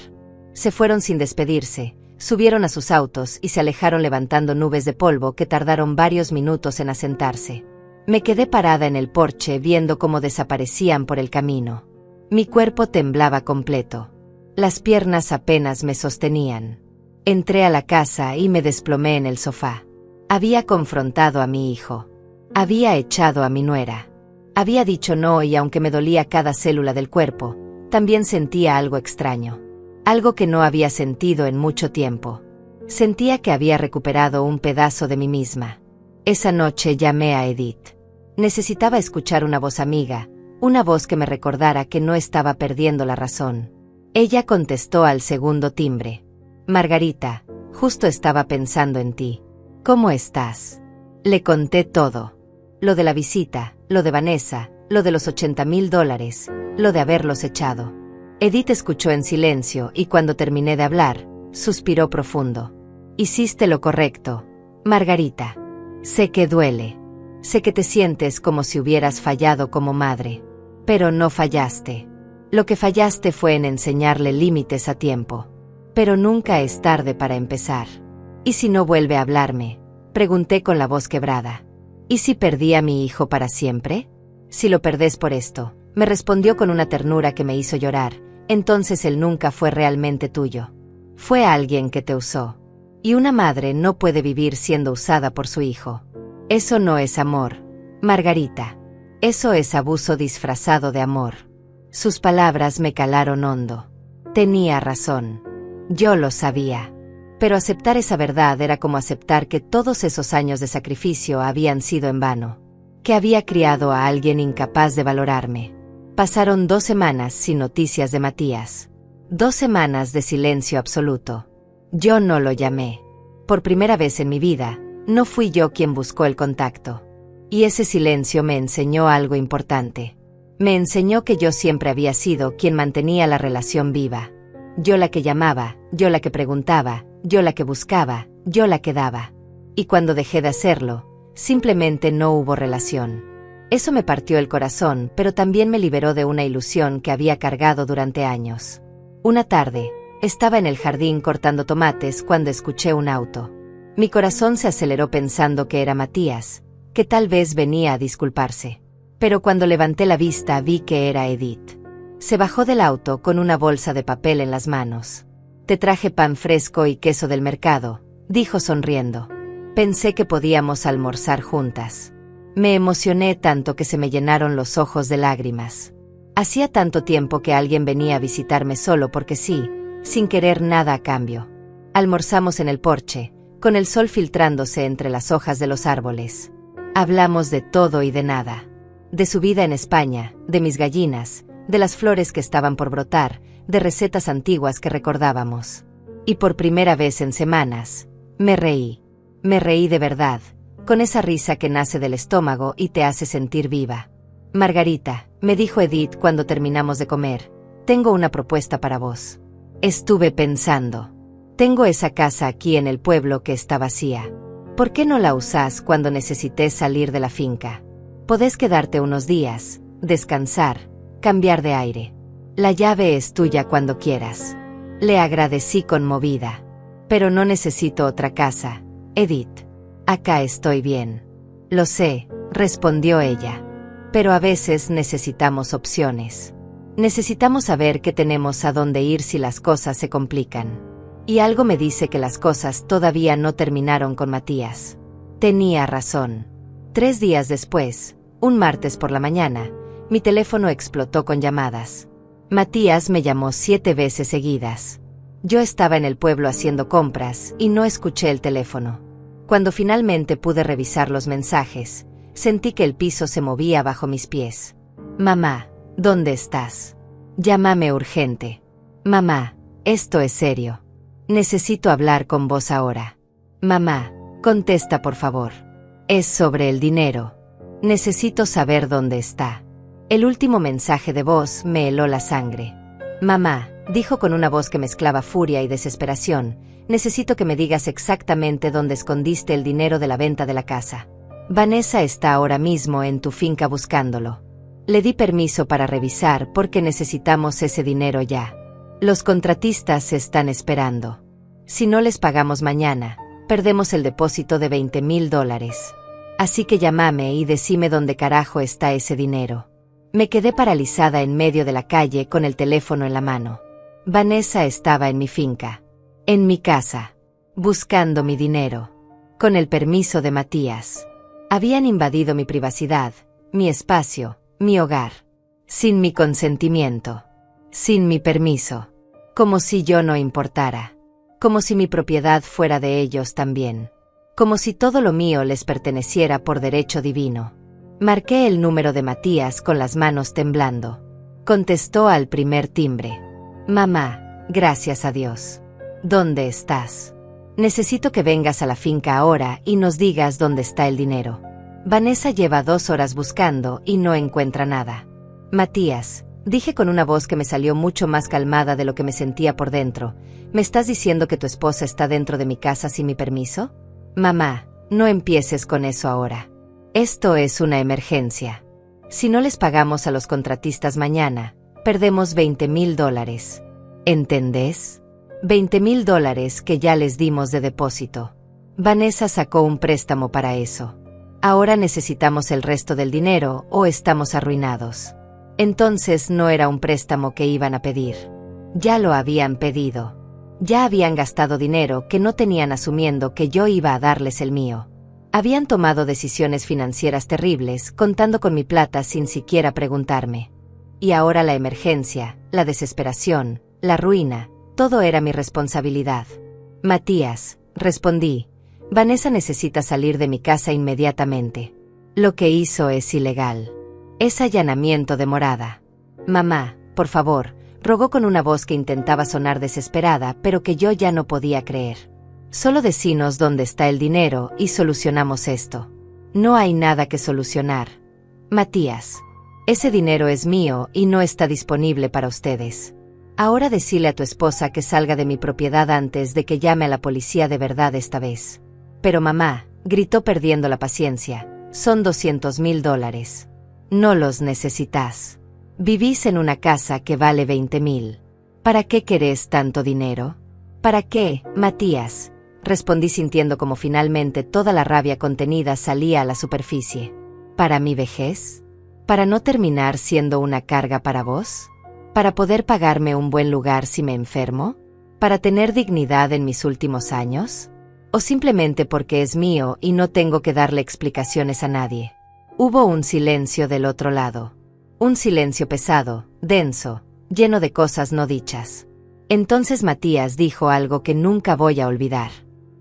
Se fueron sin despedirse, subieron a sus autos y se alejaron levantando nubes de polvo que tardaron varios minutos en asentarse. Me quedé parada en el porche viendo cómo desaparecían por el camino. Mi cuerpo temblaba completo. Las piernas apenas me sostenían. Entré a la casa y me desplomé en el sofá. Había confrontado a mi hijo. Había echado a mi nuera. Había dicho no y aunque me dolía cada célula del cuerpo, también sentía algo extraño. Algo que no había sentido en mucho tiempo. Sentía que había recuperado un pedazo de mí misma. Esa noche llamé a Edith. Necesitaba escuchar una voz amiga, una voz que me recordara que no estaba perdiendo la razón. Ella contestó al segundo timbre. Margarita, justo estaba pensando en ti. ¿Cómo estás? Le conté todo. Lo de la visita, lo de Vanessa, lo de los $80,000, lo de haberlos echado. Edith escuchó en silencio y cuando terminé de hablar, suspiró profundo. Hiciste lo correcto, Margarita. Sé que duele. Sé que te sientes como si hubieras fallado como madre. Pero no fallaste. Lo que fallaste fue en enseñarle límites a tiempo. Pero nunca es tarde para empezar. ¿Y si no vuelve a hablarme? Pregunté con la voz quebrada. ¿Y si perdí a mi hijo para siempre? Si lo perdés por esto, me respondió con una ternura que me hizo llorar, entonces él nunca fue realmente tuyo. Fue alguien que te usó. Y una madre no puede vivir siendo usada por su hijo. Eso no es amor, Margarita. Eso es abuso disfrazado de amor. Sus palabras me calaron hondo. Tenía razón. Yo lo sabía. Pero aceptar esa verdad era como aceptar que todos esos años de sacrificio habían sido en vano. Que había criado a alguien incapaz de valorarme. Pasaron 2 semanas sin noticias de Matías. 2 semanas de silencio absoluto. Yo no lo llamé. Por primera vez en mi vida, no fui yo quien buscó el contacto. Y ese silencio me enseñó algo importante. Me enseñó que yo siempre había sido quien mantenía la relación viva. Yo la que llamaba, yo la que preguntaba, yo la que buscaba, yo la que daba. Y cuando dejé de hacerlo, simplemente no hubo relación. Eso me partió el corazón, pero también me liberó de una ilusión que había cargado durante años. Una tarde, estaba en el jardín cortando tomates cuando escuché un auto. Mi corazón se aceleró pensando que era Matías, que tal vez venía a disculparse. Pero cuando levanté la vista vi que era Edith. Se bajó del auto con una bolsa de papel en las manos. Te traje pan fresco y queso del mercado, dijo sonriendo. Pensé que podíamos almorzar juntas. Me emocioné tanto que se me llenaron los ojos de lágrimas. Hacía tanto tiempo que alguien venía a visitarme solo porque sí, sin querer nada a cambio. Almorzamos en el porche, con el sol filtrándose entre las hojas de los árboles. Hablamos de todo y de nada. De su vida en España, de mis gallinas, de las flores que estaban por brotar, de recetas antiguas que recordábamos. Y por primera vez en semanas, me reí. Me reí de verdad, con esa risa que nace del estómago y te hace sentir viva. Margarita, me dijo Edith cuando terminamos de comer, tengo una propuesta para vos. Estuve pensando. Tengo esa casa aquí en el pueblo que está vacía. ¿Por qué no la usás cuando necesites salir de la finca? Podés quedarte unos días, descansar, cambiar de aire. La llave es tuya cuando quieras. Le agradecí conmovida. Pero no necesito otra casa, Edith. Acá estoy bien. Lo sé, respondió ella. Pero a veces necesitamos opciones. Necesitamos saber que tenemos a dónde ir si las cosas se complican. Y algo me dice que las cosas todavía no terminaron con Matías. Tenía razón. 3 días después, un martes por la mañana, mi teléfono explotó con llamadas. Matías me llamó 7 veces seguidas. Yo estaba en el pueblo haciendo compras y no escuché el teléfono. Cuando finalmente pude revisar los mensajes, sentí que el piso se movía bajo mis pies. Mamá, ¿dónde estás? Llámame urgente. Mamá, esto es serio. Necesito hablar con vos ahora. Mamá, contesta por favor. Es sobre el dinero. Necesito saber dónde está. El último mensaje de voz me heló la sangre. Mamá, dijo con una voz que mezclaba furia y desesperación, necesito que me digas exactamente dónde escondiste el dinero de la venta de la casa. Vanessa está ahora mismo en tu finca buscándolo. Le di permiso para revisar porque necesitamos ese dinero ya. Los contratistas están esperando. Si no les pagamos mañana, perdemos el depósito de $20,000. Así que llámame y decime dónde carajo está ese dinero. Me quedé paralizada en medio de la calle con el teléfono en la mano. Vanessa estaba en mi finca, en mi casa, buscando mi dinero. Con el permiso de Matías. Habían invadido mi privacidad, mi espacio, mi hogar. Sin mi consentimiento. Sin mi permiso. Como si yo no importara. Como si mi propiedad fuera de ellos también. Como si todo lo mío les perteneciera por derecho divino. Marqué el número de Matías con las manos temblando. Contestó al primer timbre. Mamá, gracias a Dios. ¿Dónde estás? Necesito que vengas a la finca ahora y nos digas dónde está el dinero. Vanessa lleva 2 horas buscando y no encuentra nada. Matías, dije con una voz que me salió mucho más calmada de lo que me sentía por dentro, ¿me estás diciendo que tu esposa está dentro de mi casa sin mi permiso? Mamá, no empieces con eso ahora. Esto es una emergencia. Si no les pagamos a los contratistas mañana, perdemos $20,000. ¿Entendés? $20,000 que ya les dimos de depósito. Vanessa sacó un préstamo para eso. Ahora necesitamos el resto del dinero o estamos arruinados. Entonces no era un préstamo que iban a pedir. Ya lo habían pedido. Ya habían gastado dinero que no tenían asumiendo que yo iba a darles el mío. Habían tomado decisiones financieras terribles contando con mi plata sin siquiera preguntarme. Y ahora la emergencia, la desesperación, la ruina, todo era mi responsabilidad. Matías, respondí, Vanessa necesita salir de mi casa inmediatamente. Lo que hizo es ilegal. Es allanamiento de morada. Mamá, por favor, rogó con una voz que intentaba sonar desesperada, pero que yo ya no podía creer. Solo decinos dónde está el dinero y solucionamos esto. No hay nada que solucionar. Matías, ese dinero es mío y no está disponible para ustedes. Ahora decile a tu esposa que salga de mi propiedad antes de que llame a la policía de verdad esta vez. Pero mamá, gritó perdiendo la paciencia, son $200,000. No los necesitas. Vivís en una casa que vale $20,000. ¿Para qué querés tanto dinero? ¿Para qué, Matías? Respondí sintiendo como finalmente toda la rabia contenida salía a la superficie. ¿Para mi vejez? ¿Para no terminar siendo una carga para vos? ¿Para poder pagarme un buen lugar si me enfermo? ¿Para tener dignidad en mis últimos años? ¿O simplemente porque es mío y no tengo que darle explicaciones a nadie? Hubo un silencio del otro lado. Un silencio pesado, denso, lleno de cosas no dichas. Entonces Matías dijo algo que nunca voy a olvidar.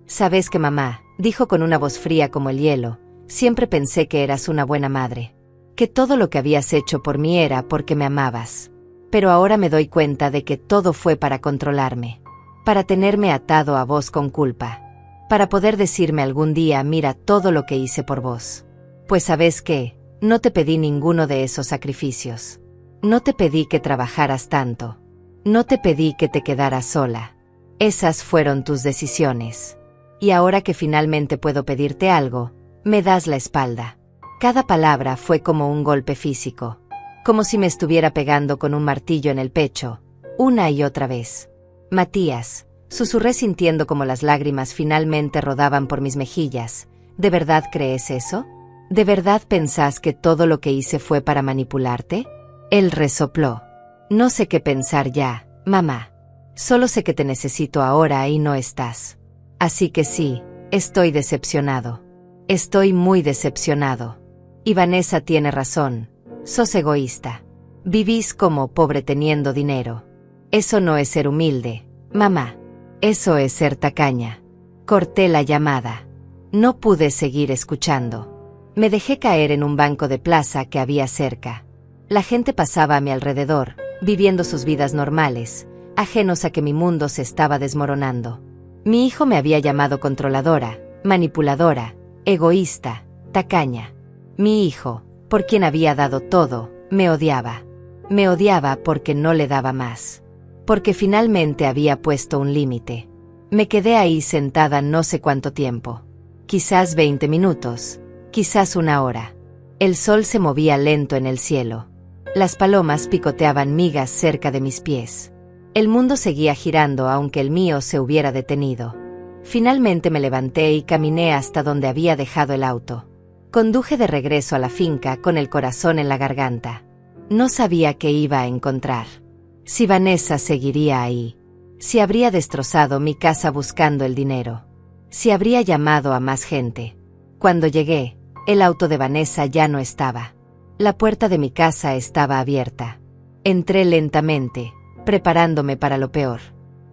«Sabes que mamá», dijo con una voz fría como el hielo, «siempre pensé que eras una buena madre. Que todo lo que habías hecho por mí era porque me amabas. Pero ahora me doy cuenta de que todo fue para controlarme. Para tenerme atado a vos con culpa. para poder decirme algún día, mira todo lo que hice por vos. Pues ¿sabes qué? No te pedí ninguno de esos sacrificios. No te pedí que trabajaras tanto. No te pedí que te quedaras sola. Esas fueron tus decisiones. Y ahora que finalmente puedo pedirte algo, me das la espalda. Cada palabra fue como un golpe físico, como si me estuviera pegando con un martillo en el pecho, una y otra vez. Matías, susurré sintiendo como las lágrimas finalmente rodaban por mis mejillas. ¿De verdad crees eso? ¿De verdad pensás que todo lo que hice fue para manipularte? Él resopló. No sé qué pensar ya, mamá. Solo sé que te necesito ahora y no estás. Así que sí, estoy decepcionado. Estoy muy decepcionado. Y Vanessa tiene razón. Sos egoísta. Vivís como pobre teniendo dinero. Eso no es ser humilde, mamá. Eso es ser tacaña. Corté la llamada. No pude seguir escuchando. Me dejé caer en un banco de plaza que había cerca. La gente pasaba a mi alrededor, viviendo sus vidas normales, ajenos a que mi mundo se estaba desmoronando. Mi hijo me había llamado controladora, manipuladora, egoísta, tacaña. Mi hijo, por quien había dado todo, me odiaba. Me odiaba porque no le daba más. Porque finalmente había puesto un límite. Me quedé ahí sentada no sé cuánto tiempo. Quizás 20 minutos, quizás una hora. El sol se movía lento en el cielo. Las palomas picoteaban migas cerca de mis pies. El mundo seguía girando aunque el mío se hubiera detenido. Finalmente me levanté y caminé hasta donde había dejado el auto. Conduje de regreso a la finca con el corazón en la garganta. No sabía qué iba a encontrar. Si Vanessa seguiría ahí. Si habría destrozado mi casa buscando el dinero. Si habría llamado a más gente. Cuando llegué, el auto de Vanessa ya no estaba. La puerta de mi casa estaba abierta. Entré lentamente, preparándome para lo peor.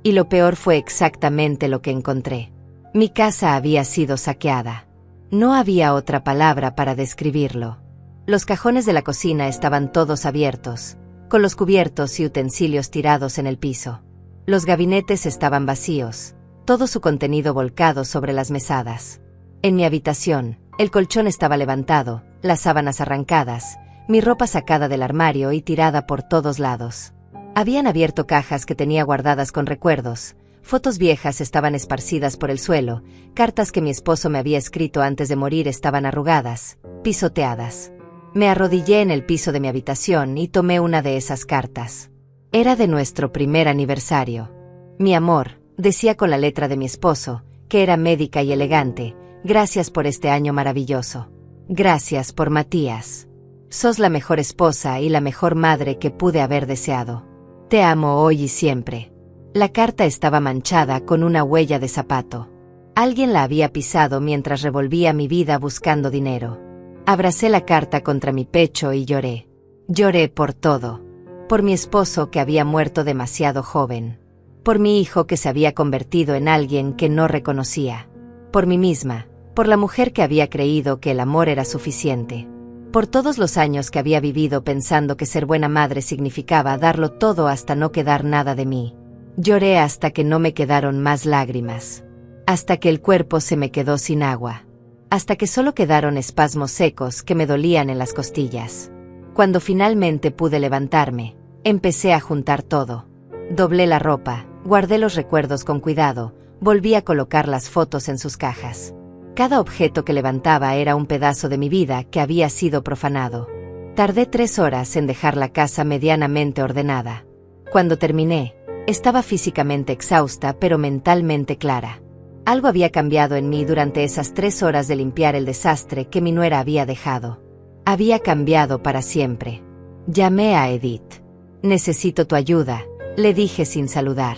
Y lo peor fue exactamente lo que encontré. Mi casa había sido saqueada. No había otra palabra para describirlo. Los cajones de la cocina estaban todos abiertos, con los cubiertos y utensilios tirados en el piso. Los gabinetes estaban vacíos, todo su contenido volcado sobre las mesadas. En mi habitación, el colchón estaba levantado, las sábanas arrancadas, mi ropa sacada del armario y tirada por todos lados. Habían abierto cajas que tenía guardadas con recuerdos, fotos viejas estaban esparcidas por el suelo, cartas que mi esposo me había escrito antes de morir estaban arrugadas, pisoteadas. Me arrodillé en el piso de mi habitación y tomé una de esas cartas. Era de nuestro primer aniversario. Mi amor, decía con la letra de mi esposo, que era médica y elegante, gracias por este año maravilloso. Gracias por Matías. Sos la mejor esposa y la mejor madre que pude haber deseado. Te amo hoy y siempre. La carta estaba manchada con una huella de zapato. Alguien la había pisado mientras revolvía mi vida buscando dinero. Abracé la carta contra mi pecho y lloré. Lloré por todo. Por mi esposo que había muerto demasiado joven. Por mi hijo que se había convertido en alguien que no reconocía. Por mí misma. Por la mujer que había creído que el amor era suficiente. Por todos los años que había vivido pensando que ser buena madre significaba darlo todo hasta no quedar nada de mí. Lloré hasta que no me quedaron más lágrimas. Hasta que el cuerpo se me quedó sin agua. Hasta que solo quedaron espasmos secos que me dolían en las costillas. Cuando finalmente pude levantarme, empecé a juntar todo. Doblé la ropa, guardé los recuerdos con cuidado, volví a colocar las fotos en sus cajas. Cada objeto que levantaba era un pedazo de mi vida que había sido profanado. Tardé 3 horas en dejar la casa medianamente ordenada. Cuando terminé, estaba físicamente exhausta pero mentalmente clara. Algo había cambiado en mí durante esas 3 horas de limpiar el desastre que mi nuera había dejado. Había cambiado para siempre. Llamé a Edith. Necesito tu ayuda, le dije sin saludar.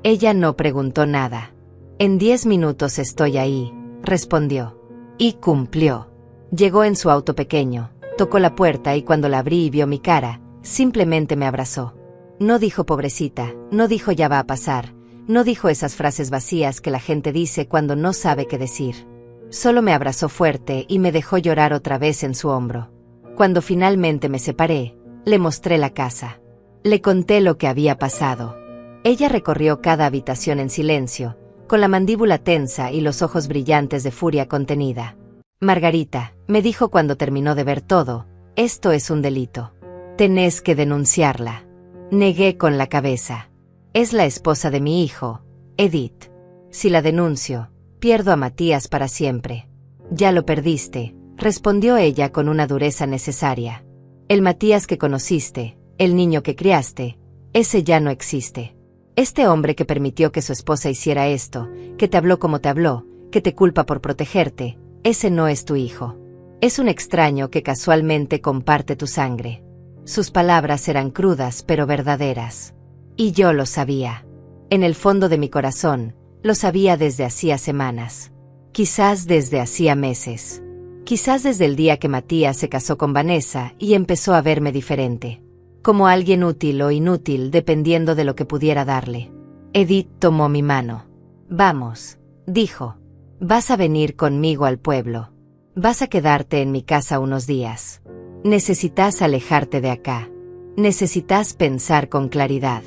Ella no preguntó nada. En 10 minutos estoy ahí, respondió. Y cumplió. Llegó en su auto pequeño, tocó la puerta y cuando la abrí y vio mi cara, simplemente me abrazó. No dijo pobrecita, no dijo ya va a pasar, no dijo esas frases vacías que la gente dice cuando no sabe qué decir. Solo me abrazó fuerte y me dejó llorar otra vez en su hombro. Cuando finalmente me separé, le mostré la casa. Le conté lo que había pasado. Ella recorrió cada habitación en silencio, con la mandíbula tensa y los ojos brillantes de furia contenida. Margarita, me dijo cuando terminó de ver todo, esto es un delito. Tenés que denunciarla. Negué con la cabeza. Es la esposa de mi hijo, Edith. Si la denuncio, pierdo a Matías para siempre. Ya lo perdiste, respondió ella con una dureza necesaria. El Matías que conociste, el niño que criaste, ese ya no existe. Este hombre que permitió que su esposa hiciera esto, que te habló como te habló, que te culpa por protegerte, ese no es tu hijo. Es un extraño que casualmente comparte tu sangre. Sus palabras eran crudas pero verdaderas. Y yo lo sabía. En el fondo de mi corazón, lo sabía desde hacía semanas. Quizás desde hacía meses. Quizás desde el día que Matías se casó con Vanessa y empezó a verme diferente. Como alguien útil o inútil dependiendo de lo que pudiera darle. Edith tomó mi mano. Vamos, dijo. Vas a venir conmigo al pueblo. Vas a quedarte en mi casa unos días. Necesitas alejarte de acá. Necesitas pensar con claridad.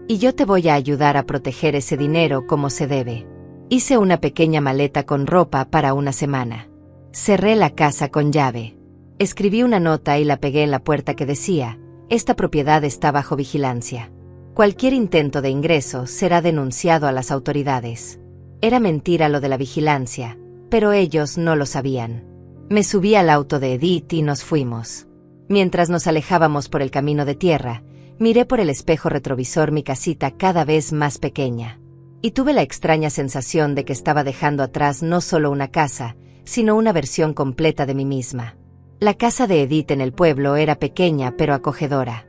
Y yo te voy a ayudar a proteger ese dinero como se debe. Hice una pequeña maleta con ropa para una semana. Cerré la casa con llave. Escribí una nota y la pegué en la puerta que decía: esta propiedad está bajo vigilancia. Cualquier intento de ingreso será denunciado a las autoridades. Era mentira lo de la vigilancia, pero ellos no lo sabían. Me subí al auto de Edith y nos fuimos. Mientras nos alejábamos por el camino de tierra, miré por el espejo retrovisor mi casita cada vez más pequeña. Y tuve la extraña sensación de que estaba dejando atrás no solo una casa, sino una versión completa de mí misma. La casa de Edith en el pueblo era pequeña pero acogedora.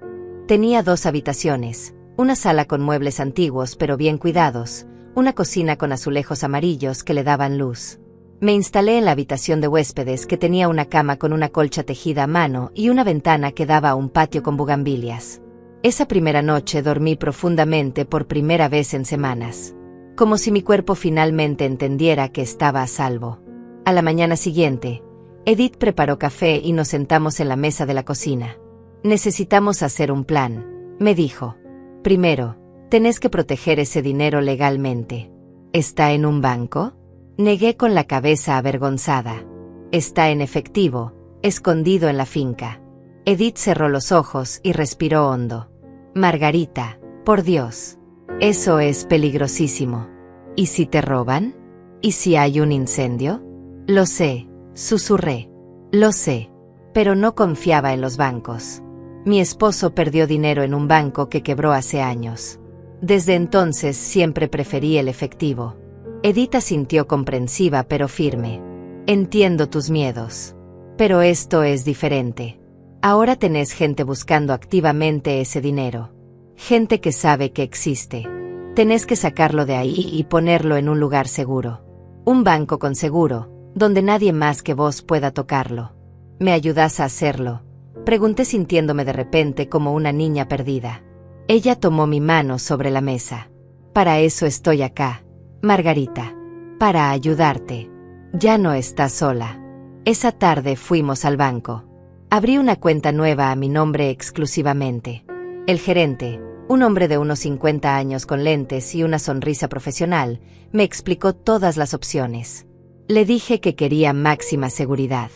Tenía 2 habitaciones, una sala con muebles antiguos pero bien cuidados, una cocina con azulejos amarillos que le daban luz. Me instalé en la habitación de huéspedes que tenía una cama con una colcha tejida a mano y una ventana que daba a un patio con bugambilias. Esa primera noche dormí profundamente por primera vez en semanas. Como si mi cuerpo finalmente entendiera que estaba a salvo. A la mañana siguiente, Edith preparó café y nos sentamos en la mesa de la cocina. Necesitamos hacer un plan, me dijo. Primero, tenés que proteger ese dinero legalmente. ¿Está en un banco? Negué con la cabeza avergonzada. Está en efectivo, escondido en la finca. Edith cerró los ojos y respiró hondo. Margarita, por Dios. Eso es peligrosísimo. ¿Y si te roban? ¿Y si hay un incendio? Lo sé, susurré. Lo sé. Pero no confiaba en los bancos. Mi esposo perdió dinero en un banco que quebró hace años. Desde entonces siempre preferí el efectivo. Edith asintió comprensiva pero firme. Entiendo tus miedos. Pero esto es diferente. Ahora tenés gente buscando activamente ese dinero. Gente que sabe que existe. Tenés que sacarlo de ahí y ponerlo en un lugar seguro. Un banco con seguro, donde nadie más que vos pueda tocarlo. ¿Me ayudás a hacerlo? Pregunté sintiéndome de repente como una niña perdida. Ella tomó mi mano sobre la mesa. Para eso estoy acá, Margarita. Para ayudarte. Ya no estás sola. Esa tarde fuimos al banco. Abrí una cuenta nueva a mi nombre exclusivamente. El gerente, un hombre de unos 50 años con lentes y una sonrisa profesional, me explicó todas las opciones. Le dije que quería máxima seguridad.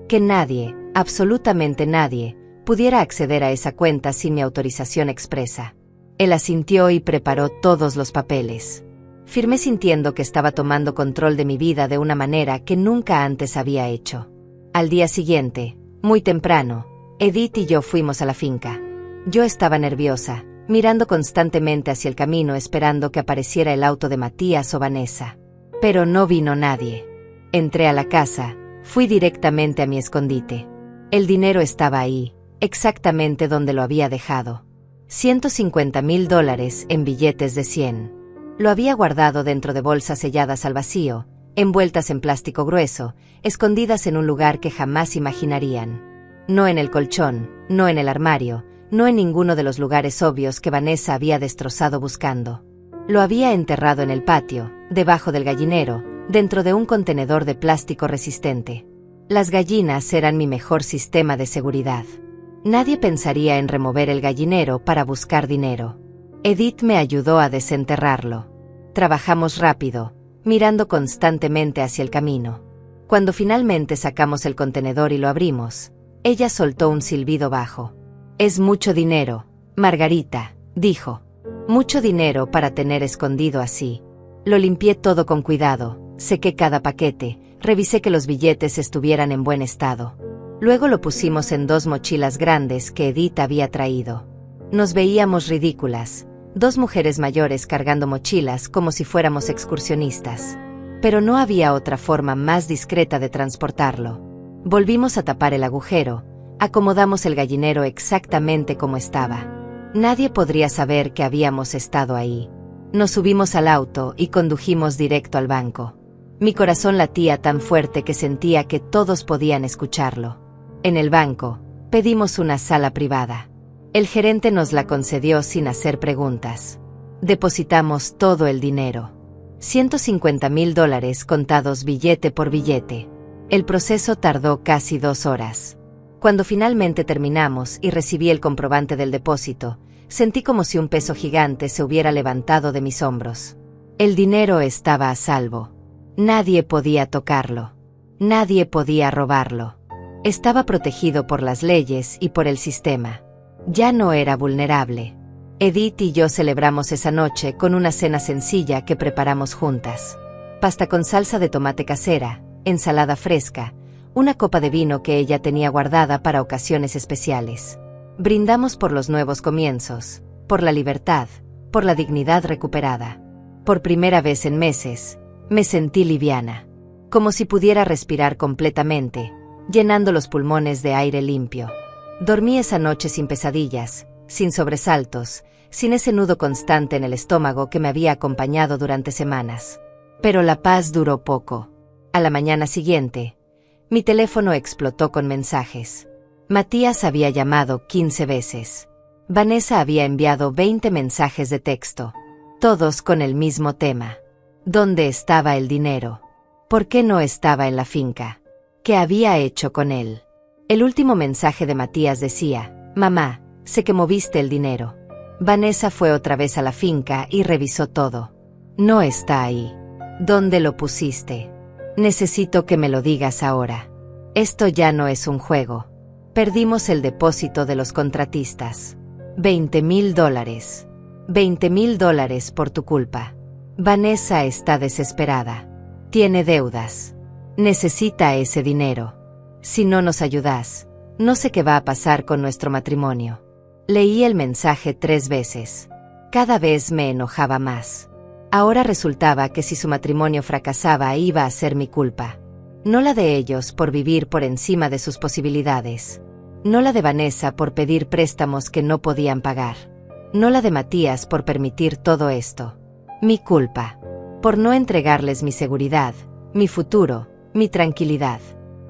Que nadie, absolutamente nadie, pudiera acceder a esa cuenta sin mi autorización expresa. Él asintió y preparó todos los papeles. Firmé sintiendo que estaba tomando control de mi vida de una manera que nunca antes había hecho. Al día siguiente, muy temprano, Edith y yo fuimos a la finca. Yo estaba nerviosa, mirando constantemente hacia el camino esperando que apareciera el auto de Matías o Vanessa. Pero no vino nadie. Entré a la casa, fui directamente a mi escondite. El dinero estaba ahí, exactamente donde lo había dejado. $150,000 en billetes de 100. Lo había guardado dentro de bolsas selladas al vacío, envueltas en plástico grueso, escondidas en un lugar que jamás imaginarían. No en el colchón, no en el armario, no en ninguno de los lugares obvios que Vanessa había destrozado buscando. Lo había enterrado en el patio, debajo del gallinero, dentro de un contenedor de plástico resistente. Las gallinas eran mi mejor sistema de seguridad. Nadie pensaría en remover el gallinero para buscar dinero. Edith me ayudó a desenterrarlo. Trabajamos rápido, mirando constantemente hacia el camino. Cuando finalmente sacamos el contenedor y lo abrimos, ella soltó un silbido bajo. «Es mucho dinero, Margarita», dijo. «Mucho dinero para tener escondido así». Lo limpié todo con cuidado, sequé cada paquete, revisé que los billetes estuvieran en buen estado. Luego lo pusimos en 2 mochilas grandes que Edith había traído. Nos veíamos ridículas, 2 mujeres mayores cargando mochilas como si fuéramos excursionistas. Pero no había otra forma más discreta de transportarlo. Volvimos a tapar el agujero, acomodamos el gallinero exactamente como estaba. Nadie podría saber que habíamos estado ahí. Nos subimos al auto y condujimos directo al banco. Mi corazón latía tan fuerte que sentía que todos podían escucharlo. En el banco, pedimos una sala privada. El gerente nos la concedió sin hacer preguntas. Depositamos todo el dinero. $150,000 contados billete por billete. El proceso tardó casi 2 horas. Cuando finalmente terminamos y recibí el comprobante del depósito, sentí como si un peso gigante se hubiera levantado de mis hombros. El dinero estaba a salvo. Nadie podía tocarlo. Nadie podía robarlo. Estaba protegido por las leyes y por el sistema. Ya no era vulnerable. Edith y yo celebramos esa noche con una cena sencilla que preparamos juntas. Pasta con salsa de tomate casera, ensalada fresca, una copa de vino que ella tenía guardada para ocasiones especiales. Brindamos por los nuevos comienzos, por la libertad, por la dignidad recuperada. Por primera vez en meses, me sentí liviana, como si pudiera respirar completamente, llenando los pulmones de aire limpio. Dormí esa noche sin pesadillas, sin sobresaltos, sin ese nudo constante en el estómago que me había acompañado durante semanas. Pero la paz duró poco. A la mañana siguiente, mi teléfono explotó con mensajes. Matías había llamado 15 veces. Vanessa había enviado 20 mensajes de texto, todos con el mismo tema. ¿Dónde estaba el dinero? ¿Por qué no estaba en la finca? ¿Qué había hecho con él? El último mensaje de Matías decía: «Mamá, sé que moviste el dinero». Vanessa fue otra vez a la finca y revisó todo. «No está ahí. ¿Dónde lo pusiste? Necesito que me lo digas ahora. Esto ya no es un juego». Perdimos el depósito de los contratistas. $20,000. $20,000 por tu culpa. Vanessa está desesperada. Tiene deudas. Necesita ese dinero. Si no nos ayudas, no sé qué va a pasar con nuestro matrimonio. Leí el mensaje 3 veces. Cada vez me enojaba más. Ahora resultaba que si su matrimonio fracasaba iba a ser mi culpa. No la de ellos por vivir por encima de sus posibilidades. No la de Vanessa por pedir préstamos que no podían pagar. No la de Matías por permitir todo esto. Mi culpa. Por no entregarles mi seguridad, mi futuro, mi tranquilidad.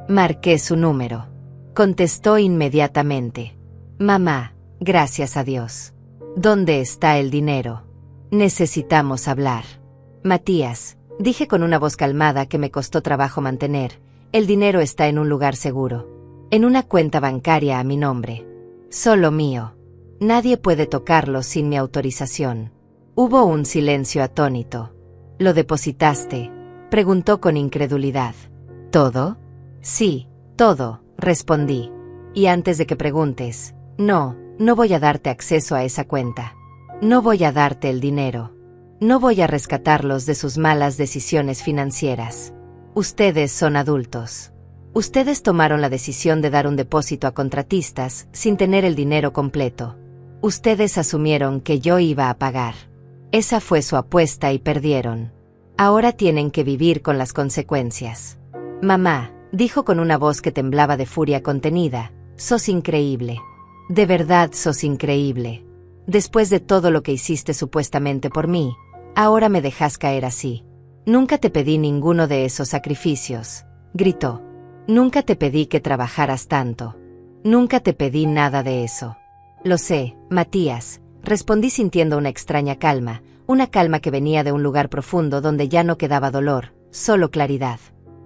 Marqué su número. Contestó inmediatamente. «Mamá, gracias a Dios. ¿Dónde está el dinero? Necesitamos hablar». «Matías», dije con una voz calmada que me costó trabajo mantener, «el dinero está en un lugar seguro. En una cuenta bancaria a mi nombre. Solo mío. Nadie puede tocarlo sin mi autorización». Hubo un silencio atónito. «¿Lo depositaste?», preguntó con incredulidad. «¿Todo?». «Sí, todo», respondí. «Y antes de que preguntes, no voy a darte acceso a esa cuenta. No voy a darte el dinero. No voy a rescatarlos de sus malas decisiones financieras. Ustedes son adultos. Ustedes tomaron la decisión de dar un depósito a contratistas sin tener el dinero completo. Ustedes asumieron que yo iba a pagar. Esa fue su apuesta y perdieron. Ahora tienen que vivir con las consecuencias». «Mamá», dijo con una voz que temblaba de furia contenida, «sos increíble. De verdad sos increíble. Después de todo lo que hiciste supuestamente por mí, ahora me dejas caer así. Nunca te pedí ninguno de esos sacrificios», gritó. «Nunca te pedí que trabajaras tanto. Nunca te pedí nada de eso». «Lo sé, Matías», respondí sintiendo una extraña calma, una calma que venía de un lugar profundo donde ya no quedaba dolor, solo claridad.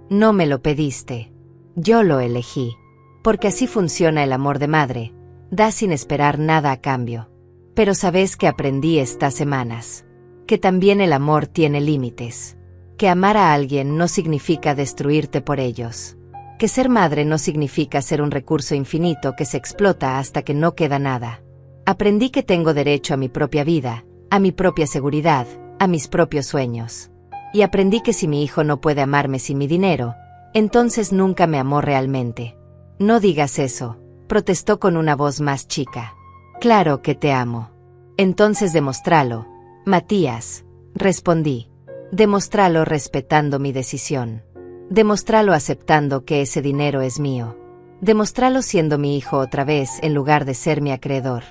«No me lo pediste. Yo lo elegí. Porque así funciona el amor de madre, da sin esperar nada a cambio. Pero ¿sabes qué aprendí estas semanas? Que también el amor tiene límites. Que amar a alguien no significa destruirte por ellos. Que ser madre no significa ser un recurso infinito que se explota hasta que no queda nada. Aprendí que tengo derecho a mi propia vida, a mi propia seguridad, a mis propios sueños. Y aprendí que si mi hijo no puede amarme sin mi dinero, entonces nunca me amó realmente. No digas eso, protestó con una voz más chica. Claro que te amo. Entonces demostralo, Matías, respondí. Demostralo respetando mi decisión. Demostralo aceptando que ese dinero es mío. Demostralo siendo mi hijo otra vez en lugar de ser mi acreedor.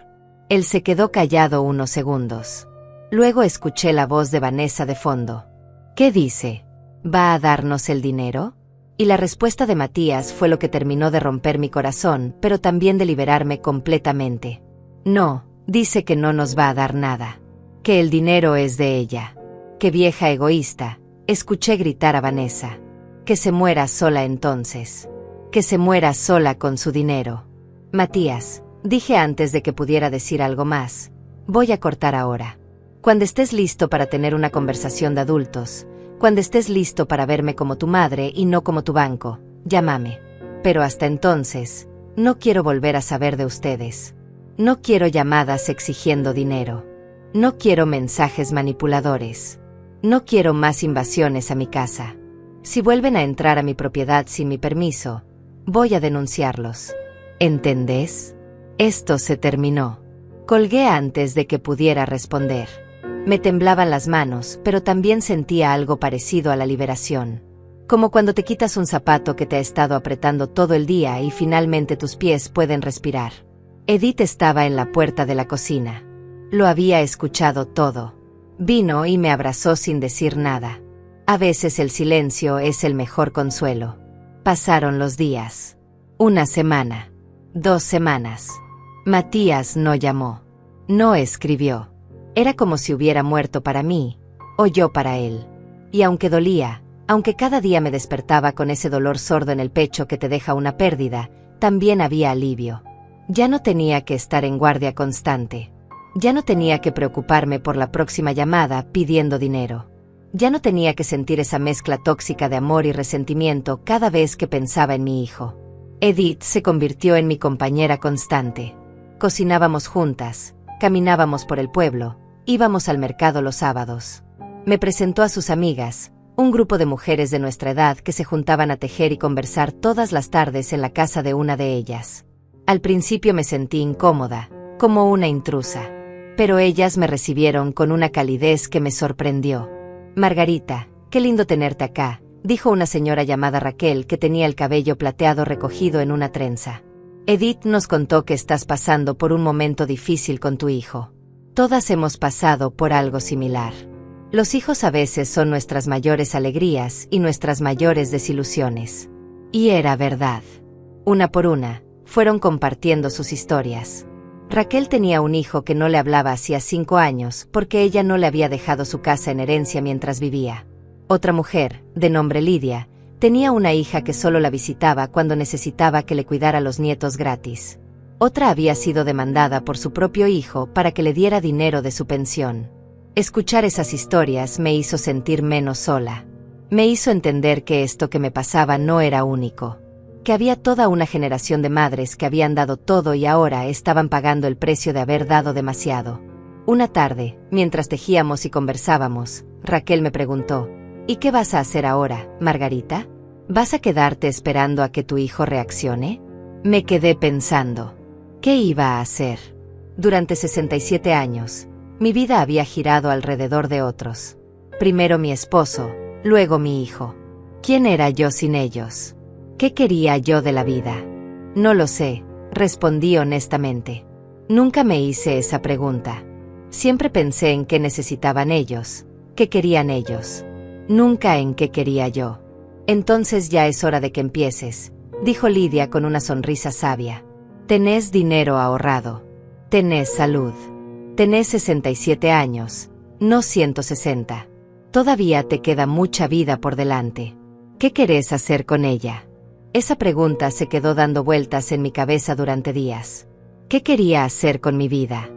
Él se quedó callado unos segundos. Luego escuché la voz de Vanessa de fondo. ¿Qué dice? ¿Va a darnos el dinero? Y la respuesta de Matías fue lo que terminó de romper mi corazón, pero también de liberarme completamente. No, dice que no nos va a dar nada. Que el dinero es de ella. ¡Qué vieja egoísta! Escuché gritar a Vanessa. Que se muera sola entonces. Que se muera sola con su dinero. Matías, dije antes de que pudiera decir algo más. Voy a cortar ahora. Cuando estés listo para tener una conversación de adultos, cuando estés listo para verme como tu madre y no como tu banco, llámame. Pero hasta entonces, no quiero volver a saber de ustedes. No quiero llamadas exigiendo dinero. No quiero mensajes manipuladores. No quiero más invasiones a mi casa. Si vuelven a entrar a mi propiedad sin mi permiso, voy a denunciarlos. ¿Entendés? Esto se terminó. Colgué antes de que pudiera responder. Me temblaban las manos, pero también sentía algo parecido a la liberación. Como cuando te quitas un zapato que te ha estado apretando todo el día y finalmente tus pies pueden respirar. Edith estaba en la puerta de la cocina. Lo había escuchado todo. Vino y me abrazó sin decir nada. A veces el silencio es el mejor consuelo. Pasaron los días. 1 semana. 2 semanas. Matías no llamó. No escribió. Era como si hubiera muerto para mí, o yo para él. Y aunque dolía, aunque cada día me despertaba con ese dolor sordo en el pecho que te deja una pérdida, también había alivio. Ya no tenía que estar en guardia constante. Ya no tenía que preocuparme por la próxima llamada pidiendo dinero. Ya no tenía que sentir esa mezcla tóxica de amor y resentimiento cada vez que pensaba en mi hijo. Edith se convirtió en mi compañera constante. Cocinábamos juntas, caminábamos por el pueblo, íbamos al mercado los sábados. Me presentó a sus amigas, un grupo de mujeres de nuestra edad que se juntaban a tejer y conversar todas las tardes en la casa de una de ellas. Al principio me sentí incómoda, como una intrusa. Pero ellas me recibieron con una calidez que me sorprendió. Margarita, qué lindo tenerte acá, dijo una señora llamada Raquel que tenía el cabello plateado recogido en una trenza. Edith nos contó que estás pasando por un momento difícil con tu hijo. Todas hemos pasado por algo similar. Los hijos a veces son nuestras mayores alegrías y nuestras mayores desilusiones. Y era verdad. Una por una, fueron compartiendo sus historias. Raquel tenía un hijo que no le hablaba hacía 5 años porque ella no le había dejado su casa en herencia mientras vivía. Otra mujer, de nombre Lidia, tenía una hija que solo la visitaba cuando necesitaba que le cuidara a los nietos gratis. Otra había sido demandada por su propio hijo para que le diera dinero de su pensión. Escuchar esas historias me hizo sentir menos sola. Me hizo entender que esto que me pasaba no era único. Que había toda una generación de madres que habían dado todo y ahora estaban pagando el precio de haber dado demasiado. Una tarde, mientras tejíamos y conversábamos, Raquel me preguntó, ¿y qué vas a hacer ahora, Margarita? ¿Vas a quedarte esperando a que tu hijo reaccione? Me quedé pensando, ¿qué iba a hacer? Durante 67 años, mi vida había girado alrededor de otros. Primero mi esposo, luego mi hijo. ¿Quién era yo sin ellos? ¿Qué quería yo de la vida? No lo sé, respondí honestamente. Nunca me hice esa pregunta. Siempre pensé en qué necesitaban ellos, qué querían ellos. Nunca en qué quería yo. Entonces ya es hora de que empieces, dijo Lidia con una sonrisa sabia. Tenés dinero ahorrado. Tenés salud. Tenés 67 años, no 160. Todavía te queda mucha vida por delante. ¿Qué querés hacer con ella? Esa pregunta se quedó dando vueltas en mi cabeza durante días. ¿Qué quería hacer con mi vida?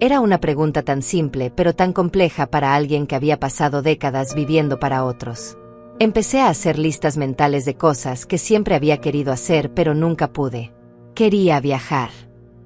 Era una pregunta tan simple pero tan compleja para alguien que había pasado décadas viviendo para otros. Empecé a hacer listas mentales de cosas que siempre había querido hacer pero nunca pude. Quería viajar.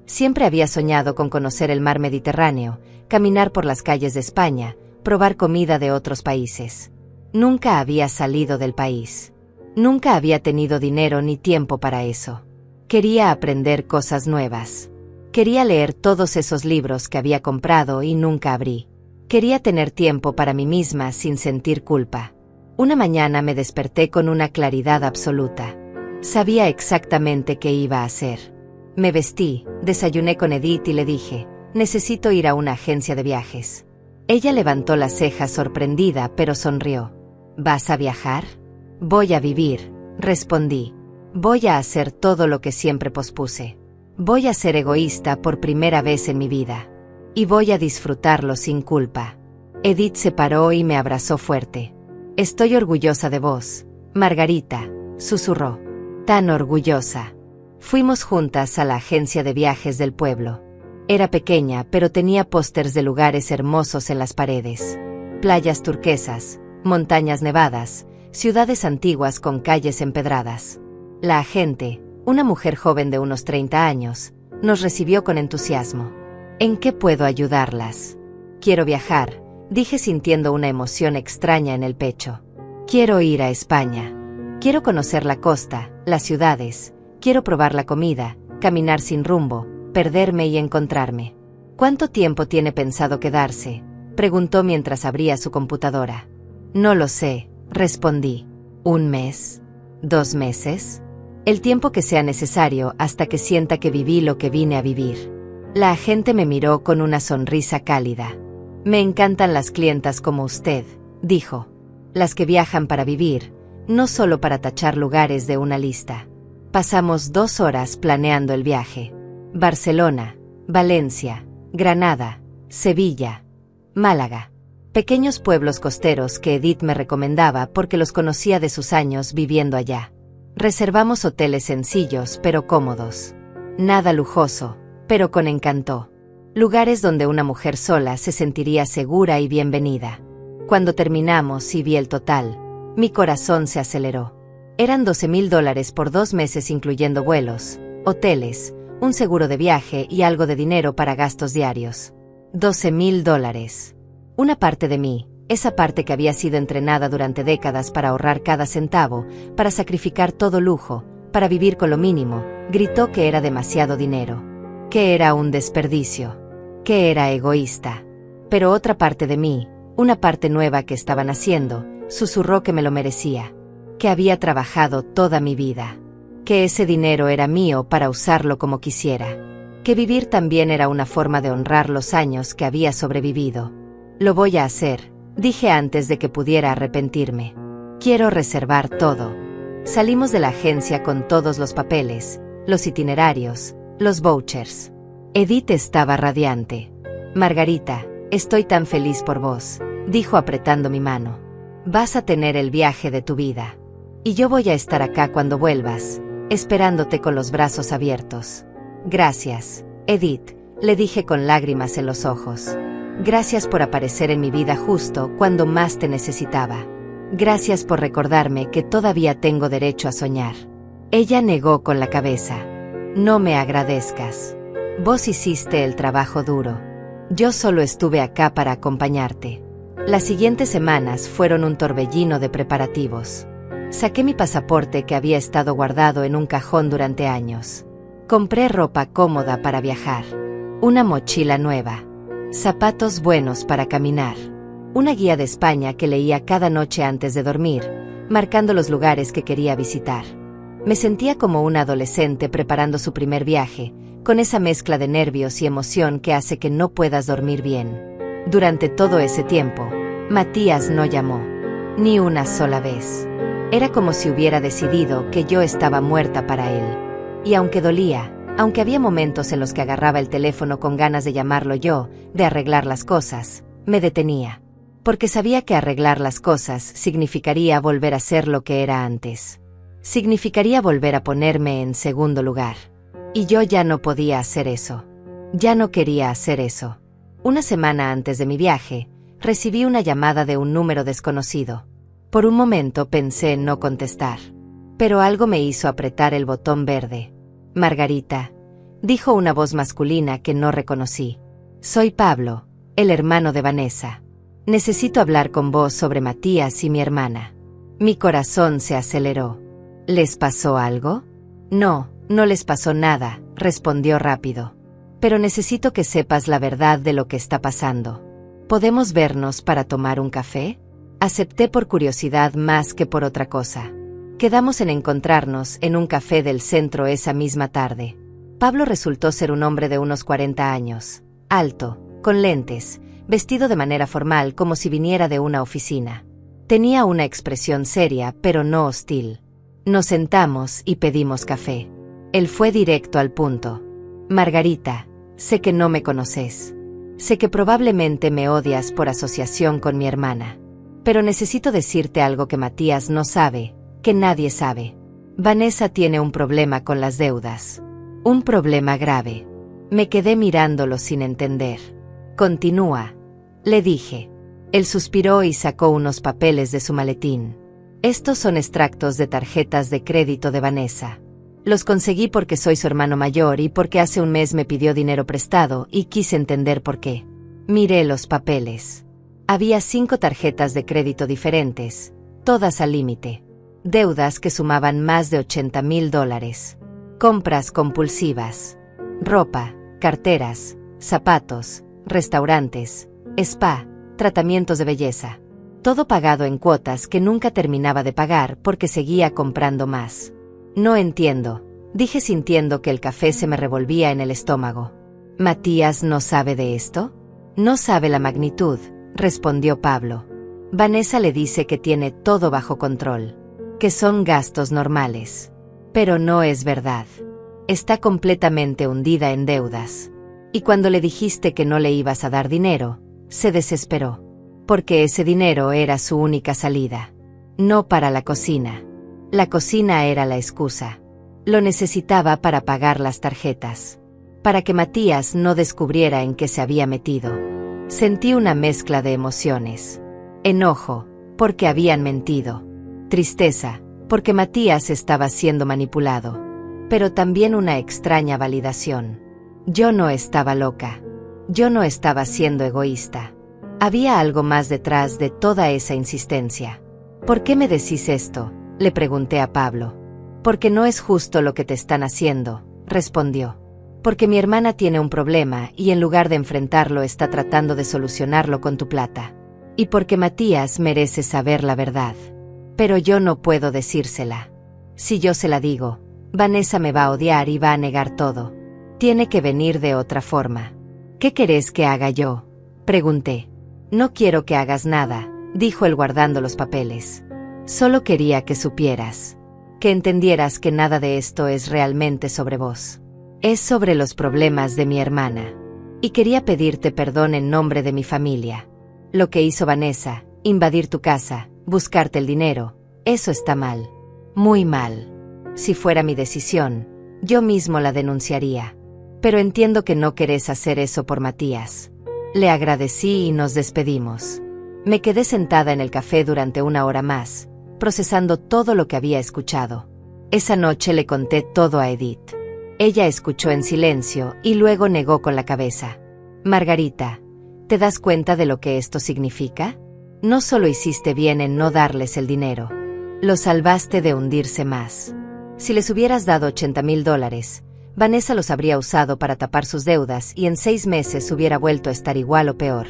Siempre había soñado con conocer el mar Mediterráneo, caminar por las calles de España, probar comida de otros países. Nunca había salido del país. Nunca había tenido dinero ni tiempo para eso. Quería aprender cosas nuevas. Quería leer todos esos libros que había comprado y nunca abrí. Quería tener tiempo para mí misma sin sentir culpa. Una mañana me desperté con una claridad absoluta. Sabía exactamente qué iba a hacer. Me vestí, desayuné con Edith y le dije, necesito ir a una agencia de viajes. Ella levantó las cejas sorprendida pero sonrió. ¿Vas a viajar? Voy a vivir, respondí. Voy a hacer todo lo que siempre pospuse. Voy a ser egoísta por primera vez en mi vida. Y voy a disfrutarlo sin culpa. Edith se paró y me abrazó fuerte. Estoy orgullosa de vos, Margarita, susurró. Tan orgullosa. Fuimos juntas a la agencia de viajes del pueblo. Era pequeña, pero tenía pósters de lugares hermosos en las paredes. Playas turquesas, montañas nevadas, ciudades antiguas con calles empedradas. La agente, una mujer joven de unos 30 años, nos recibió con entusiasmo. ¿En qué puedo ayudarlas? Quiero viajar, dije sintiendo una emoción extraña en el pecho. Quiero ir a España. Quiero conocer la costa, las ciudades, quiero probar la comida, caminar sin rumbo, perderme y encontrarme. ¿Cuánto tiempo tiene pensado quedarse?, preguntó mientras abría su computadora. No lo sé, respondí. ¿Un mes? ¿2 meses? El tiempo que sea necesario hasta que sienta que viví lo que vine a vivir. La agente me miró con una sonrisa cálida. Me encantan las clientas como usted, dijo. Las que viajan para vivir, no solo para tachar lugares de una lista. Pasamos 2 horas planeando el viaje. Barcelona, Valencia, Granada, Sevilla, Málaga. Pequeños pueblos costeros que Edith me recomendaba porque los conocía de sus años viviendo allá. Reservamos hoteles sencillos pero cómodos. Nada lujoso, pero con encanto. Lugares donde una mujer sola se sentiría segura y bienvenida. Cuando terminamos y vi el total, mi corazón se aceleró. Eran $12,000 por 2 meses incluyendo vuelos, hoteles, un seguro de viaje y algo de dinero para gastos diarios. $12,000. Una parte de mí, esa parte que había sido entrenada durante décadas para ahorrar cada centavo, para sacrificar todo lujo, para vivir con lo mínimo, gritó que era demasiado dinero, que era un desperdicio, que era egoísta. Pero otra parte de mí, una parte nueva que estaba naciendo, susurró que me lo merecía, que había trabajado toda mi vida, que ese dinero era mío para usarlo como quisiera, que vivir también era una forma de honrar los años que había sobrevivido. Lo voy a hacer, dije antes de que pudiera arrepentirme. Quiero reservar todo. Salimos de la agencia con todos los papeles, los itinerarios, los vouchers. Edith estaba radiante. Margarita, estoy tan feliz por vos, dijo apretando mi mano. Vas a tener el viaje de tu vida. Y yo voy a estar acá cuando vuelvas, esperándote con los brazos abiertos. Gracias, Edith, le dije con lágrimas en los ojos. Gracias por aparecer en mi vida justo cuando más te necesitaba. Gracias por recordarme que todavía tengo derecho a soñar. Ella negó con la cabeza. No me agradezcas. Vos hiciste el trabajo duro. Yo solo estuve acá para acompañarte. Las siguientes semanas fueron un torbellino de preparativos. Saqué mi pasaporte que había estado guardado en un cajón durante años. Compré ropa cómoda para viajar. Una mochila nueva. Zapatos buenos para caminar. Una guía de España que leía cada noche antes de dormir, marcando los lugares que quería visitar. Me sentía como una adolescente preparando su primer viaje, con esa mezcla de nervios y emoción que hace que no puedas dormir bien. Durante todo ese tiempo, Matías no llamó. Ni una sola vez. Era como si hubiera decidido que yo estaba muerta para él. Y aunque dolía, aunque había momentos en los que agarraba el teléfono con ganas de llamarlo yo, de arreglar las cosas, me detenía. Porque sabía que arreglar las cosas significaría volver a ser lo que era antes. Significaría volver a ponerme en segundo lugar. Y yo ya no podía hacer eso. Ya no quería hacer eso. Una semana antes de mi viaje, recibí una llamada de un número desconocido. Por un momento pensé en no contestar. Pero algo me hizo apretar el botón verde. Margarita, dijo una voz masculina que no reconocí. Soy Pablo, el hermano de Vanessa. Necesito hablar con vos sobre Matías y mi hermana. Mi corazón se aceleró. ¿Les pasó algo? No, no les pasó nada, respondió rápido. Pero necesito que sepas la verdad de lo que está pasando. ¿Podemos vernos para tomar un café? Acepté por curiosidad más que por otra cosa. Quedamos en encontrarnos en un café del centro esa misma tarde. Pablo resultó ser un hombre de unos 40 años, alto, con lentes, vestido de manera formal como si viniera de una oficina. Tenía una expresión seria, pero no hostil. Nos sentamos y pedimos café. Él fue directo al punto. Margarita, sé que no me conoces. Sé que probablemente me odias por asociación con mi hermana. Pero necesito decirte algo que Matías no sabe, que nadie sabe. Vanessa tiene un problema con las deudas. Un problema grave. Me quedé mirándolo sin entender. Continúa, le dije. Él suspiró y sacó unos papeles de su maletín. Estos son extractos de tarjetas de crédito de Vanessa. Los conseguí porque soy su hermano mayor y porque hace un mes me pidió dinero prestado y quise entender por qué. Miré los papeles. Había 5 tarjetas de crédito diferentes, todas al límite. Deudas que sumaban más de $80,000. Compras compulsivas. Ropa, carteras, zapatos, restaurantes, spa, tratamientos de belleza. Todo pagado en cuotas que nunca terminaba de pagar porque seguía comprando más. No entiendo, dije sintiendo que el café se me revolvía en el estómago. ¿Matías no sabe de esto? No sabe la magnitud, respondió Pablo. Vanessa le dice que tiene todo bajo control, que son gastos normales. Pero no es verdad. Está completamente hundida en deudas. Y cuando le dijiste que no le ibas a dar dinero, se desesperó. Porque ese dinero era su única salida. No para la cocina. La cocina era la excusa. Lo necesitaba para pagar las tarjetas. Para que Matías no descubriera en qué se había metido. Sentí una mezcla de emociones. Enojo, porque habían mentido. Tristeza, porque Matías estaba siendo manipulado. Pero también una extraña validación. Yo no estaba loca. Yo no estaba siendo egoísta. Había algo más detrás de toda esa insistencia. ¿Por qué me decís esto?, le pregunté a Pablo. Porque no es justo lo que te están haciendo, respondió. Porque mi hermana tiene un problema y en lugar de enfrentarlo está tratando de solucionarlo con tu plata. Y porque Matías merece saber la verdad. Pero yo no puedo decírsela. Si yo se la digo, Vanessa me va a odiar y va a negar todo. Tiene que venir de otra forma. ¿Qué querés que haga yo?, pregunté. No quiero que hagas nada, dijo él guardando los papeles. Solo quería que supieras. Que entendieras que nada de esto es realmente sobre vos. Es sobre los problemas de mi hermana. Y quería pedirte perdón en nombre de mi familia. Lo que hizo Vanessa, invadir tu casa, buscarte el dinero, eso está mal. Muy mal. Si fuera mi decisión, yo mismo la denunciaría. Pero entiendo que no querés hacer eso por Matías. Le agradecí y nos despedimos. Me quedé sentada en el café durante 1 hora más, procesando todo lo que había escuchado. Esa noche le conté todo a Edith. Ella escuchó en silencio y luego negó con la cabeza. Margarita, ¿te das cuenta de lo que esto significa? No solo hiciste bien en no darles el dinero, lo salvaste de hundirse más. Si les hubieras dado $80,000, Vanessa los habría usado para tapar sus deudas y en 6 meses hubiera vuelto a estar igual o peor.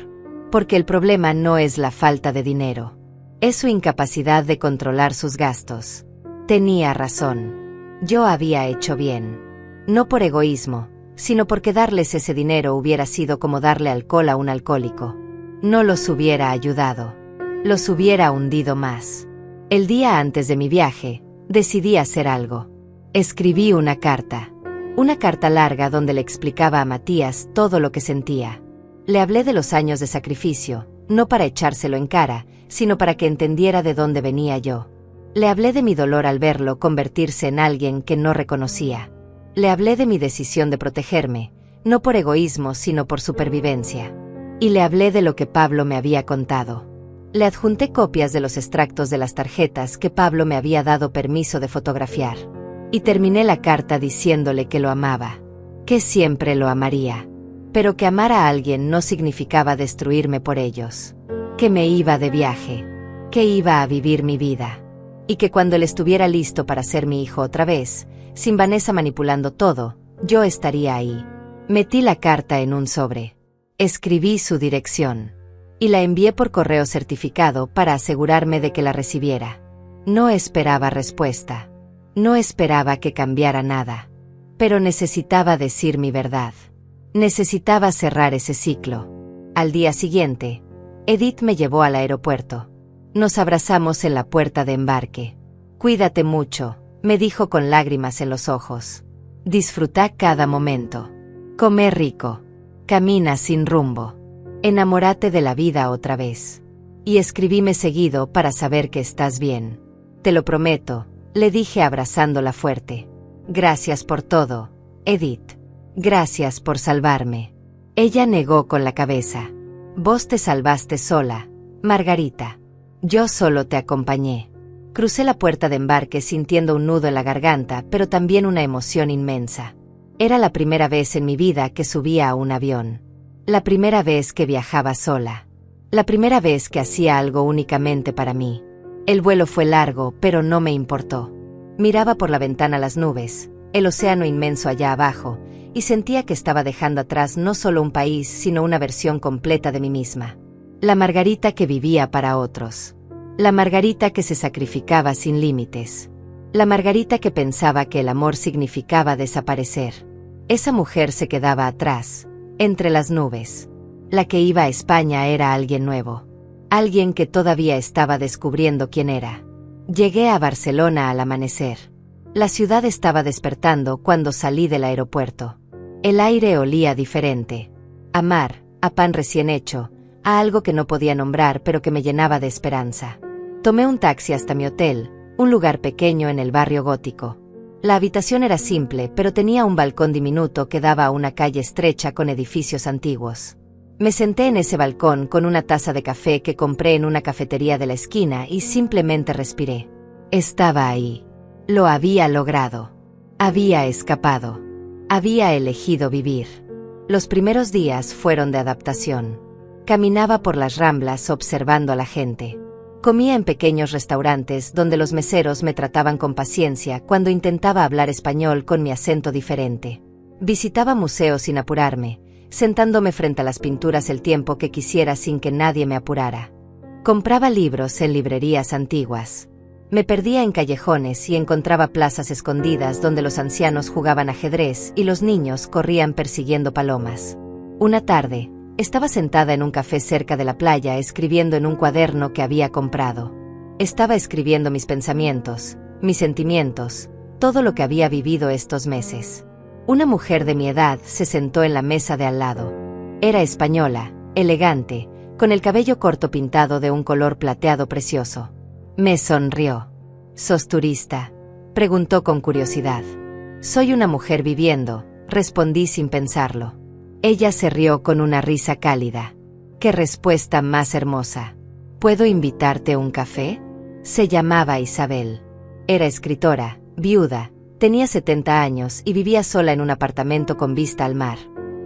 Porque el problema no es la falta de dinero. Es su incapacidad de controlar sus gastos. Tenía razón. Yo había hecho bien. No por egoísmo, sino porque darles ese dinero hubiera sido como darle alcohol a un alcohólico. No los hubiera ayudado. Los hubiera hundido más. El día antes de mi viaje, decidí hacer algo. Escribí una carta. Una carta larga donde le explicaba a Matías todo lo que sentía. Le hablé de los años de sacrificio, no para echárselo en cara, sino para que entendiera de dónde venía yo. Le hablé de mi dolor al verlo convertirse en alguien que no reconocía. Le hablé de mi decisión de protegerme, no por egoísmo sino por supervivencia. Y le hablé de lo que Pablo me había contado. Le adjunté copias de los extractos de las tarjetas que Pablo me había dado permiso de fotografiar. Y terminé la carta diciéndole que lo amaba, que siempre lo amaría, pero que amar a alguien no significaba destruirme por ellos, que me iba de viaje, que iba a vivir mi vida, y que cuando él estuviera listo para ser mi hijo otra vez, sin Vanessa manipulando todo, yo estaría ahí. Metí la carta en un sobre. Escribí su dirección. Y la envié por correo certificado para asegurarme de que la recibiera. No esperaba respuesta. No esperaba que cambiara nada. Pero necesitaba decir mi verdad. Necesitaba cerrar ese ciclo. Al día siguiente, Edith me llevó al aeropuerto. Nos abrazamos en la puerta de embarque. Cuídate mucho, me dijo con lágrimas en los ojos. Disfruta cada momento. Come rico. Camina sin rumbo. Enamórate de la vida otra vez. Y escribíme seguido para saber que estás bien. Te lo prometo, le dije abrazándola fuerte. Gracias por todo, Edith. Gracias por salvarme. Ella negó con la cabeza. Vos te salvaste sola, Margarita. Yo solo te acompañé. Crucé la puerta de embarque sintiendo un nudo en la garganta, pero también una emoción inmensa. Era la primera vez en mi vida que subía a un avión. La primera vez que viajaba sola. La primera vez que hacía algo únicamente para mí. El vuelo fue largo, pero no me importó. Miraba por la ventana las nubes, el océano inmenso allá abajo, y sentía que estaba dejando atrás no solo un país, sino una versión completa de mí misma. La Margarita que vivía para otros. La Margarita que se sacrificaba sin límites. La Margarita que pensaba que el amor significaba desaparecer. Esa mujer se quedaba atrás, entre las nubes. La que iba a España era alguien nuevo. Alguien que todavía estaba descubriendo quién era. Llegué a Barcelona al amanecer. La ciudad estaba despertando cuando salí del aeropuerto. El aire olía diferente. A mar, a pan recién hecho, a algo que no podía nombrar pero que me llenaba de esperanza. Tomé un taxi hasta mi hotel, un lugar pequeño en el barrio gótico. La habitación era simple, pero tenía un balcón diminuto que daba a una calle estrecha con edificios antiguos. Me senté en ese balcón con una taza de café que compré en una cafetería de la esquina y simplemente respiré. Estaba ahí. Lo había logrado. Había escapado. Había elegido vivir. Los primeros días fueron de adaptación. Caminaba por las Ramblas observando a la gente. Comía en pequeños restaurantes donde los meseros me trataban con paciencia cuando intentaba hablar español con mi acento diferente. Visitaba museos sin apurarme, sentándome frente a las pinturas el tiempo que quisiera sin que nadie me apurara. Compraba libros en librerías antiguas. Me perdía en callejones y encontraba plazas escondidas donde los ancianos jugaban ajedrez y los niños corrían persiguiendo palomas. Una tarde, estaba sentada en un café cerca de la playa escribiendo en un cuaderno que había comprado. Estaba escribiendo mis pensamientos, mis sentimientos, todo lo que había vivido estos meses. Una mujer de mi edad se sentó en la mesa de al lado. Era española, elegante, con el cabello corto pintado de un color plateado precioso. Me sonrió. ¿Sos turista?, preguntó con curiosidad. Soy una mujer viviendo, respondí sin pensarlo. Ella se rió con una risa cálida. ¡Qué respuesta más hermosa! ¿Puedo invitarte a un café? Se llamaba Isabel. Era escritora, viuda, tenía 70 años y vivía sola en un apartamento con vista al mar.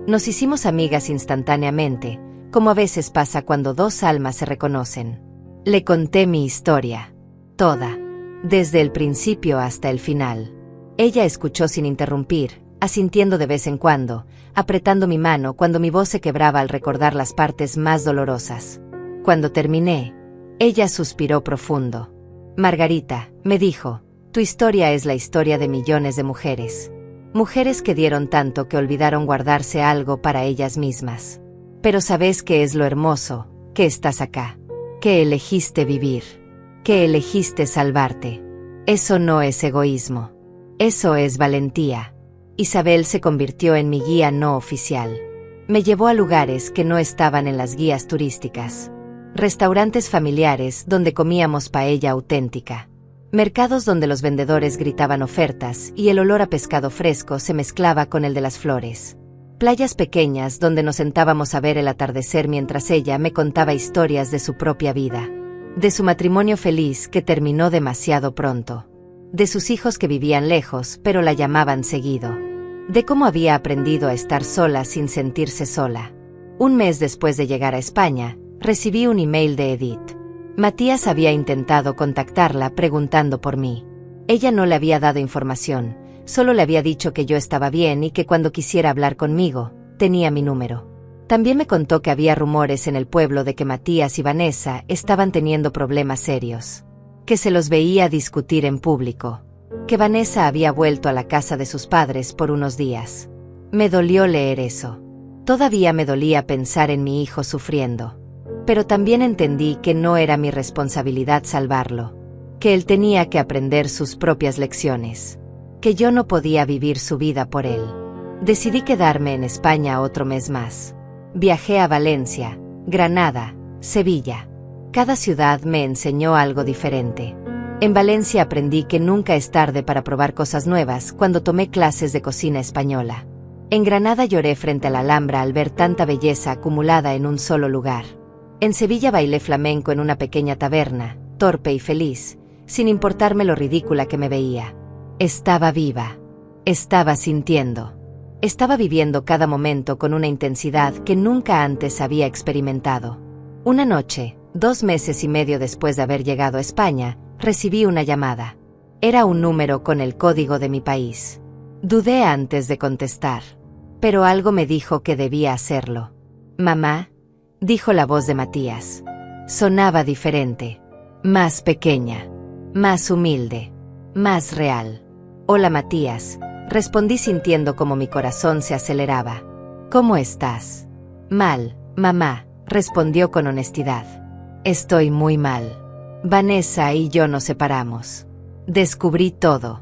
Nos hicimos amigas instantáneamente, como a veces pasa cuando dos almas se reconocen. Le conté mi historia. Toda. Desde el principio hasta el final. Ella escuchó sin interrumpir, asintiendo de vez en cuando, apretando mi mano cuando mi voz se quebraba al recordar las partes más dolorosas. Cuando terminé, ella suspiró profundo. Margarita, me dijo, tu historia es la historia de millones de mujeres. Mujeres que dieron tanto que olvidaron guardarse algo para ellas mismas. Pero ¿sabes qué es lo hermoso? Que estás acá. Que elegiste vivir. Que elegiste salvarte. Eso no es egoísmo. Eso es valentía. Isabel se convirtió en mi guía no oficial. Me llevó a lugares que no estaban en las guías turísticas. Restaurantes familiares donde comíamos paella auténtica. Mercados donde los vendedores gritaban ofertas y el olor a pescado fresco se mezclaba con el de las flores. Playas pequeñas donde nos sentábamos a ver el atardecer mientras ella me contaba historias de su propia vida. De su matrimonio feliz que terminó demasiado pronto. De sus hijos que vivían lejos pero la llamaban seguido. De cómo había aprendido a estar sola sin sentirse sola. Un mes después de llegar a España, recibí un email de Edith. Matías había intentado contactarla preguntando por mí. Ella no le había dado información, solo le había dicho que yo estaba bien y que cuando quisiera hablar conmigo, tenía mi número. También me contó que había rumores en el pueblo de que Matías y Vanessa estaban teniendo problemas serios. Que se los veía discutir en público. Que Vanessa había vuelto a la casa de sus padres por unos días. Me dolió leer eso. Todavía me dolía pensar en mi hijo sufriendo. Pero también entendí que no era mi responsabilidad salvarlo. Que él tenía que aprender sus propias lecciones. Que yo no podía vivir su vida por él. Decidí quedarme en España otro mes más. Viajé a Valencia, Granada, Sevilla. Cada ciudad me enseñó algo diferente. En Valencia aprendí que nunca es tarde para probar cosas nuevas cuando tomé clases de cocina española. En Granada lloré frente a la Alhambra al ver tanta belleza acumulada en un solo lugar. En Sevilla bailé flamenco en una pequeña taberna, torpe y feliz, sin importarme lo ridícula que me veía. Estaba viva. Estaba sintiendo. Estaba viviendo cada momento con una intensidad que nunca antes había experimentado. Una noche, 2 meses y medio después de haber llegado a España, recibí una llamada. Era un número con el código de mi país. Dudé antes de contestar. Pero algo me dijo que debía hacerlo. «Mamá», dijo la voz de Matías. Sonaba diferente. Más pequeña. Más humilde. Más real. «Hola Matías», respondí sintiendo como mi corazón se aceleraba. «¿Cómo estás?» «Mal, mamá», respondió con honestidad. «Estoy muy mal. Vanessa y yo nos separamos. Descubrí todo.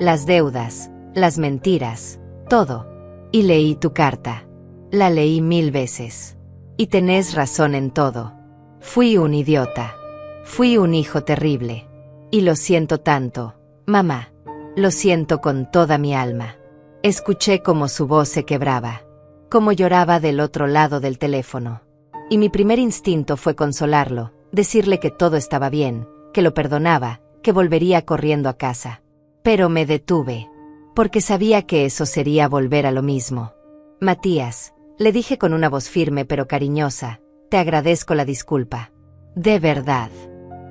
Las deudas, las mentiras, todo. Y leí tu carta. La leí 1000 veces. Y tenés razón en todo. Fui un idiota. Fui un hijo terrible. Y lo siento tanto, mamá. Lo siento con toda mi alma». Escuché cómo su voz se quebraba. Cómo lloraba del otro lado del teléfono. Y mi primer instinto fue consolarlo, decirle que todo estaba bien, que lo perdonaba, que volvería corriendo a casa. Pero me detuve. Porque sabía que eso sería volver a lo mismo. «Matías», le dije con una voz firme pero cariñosa, «te agradezco la disculpa. De verdad.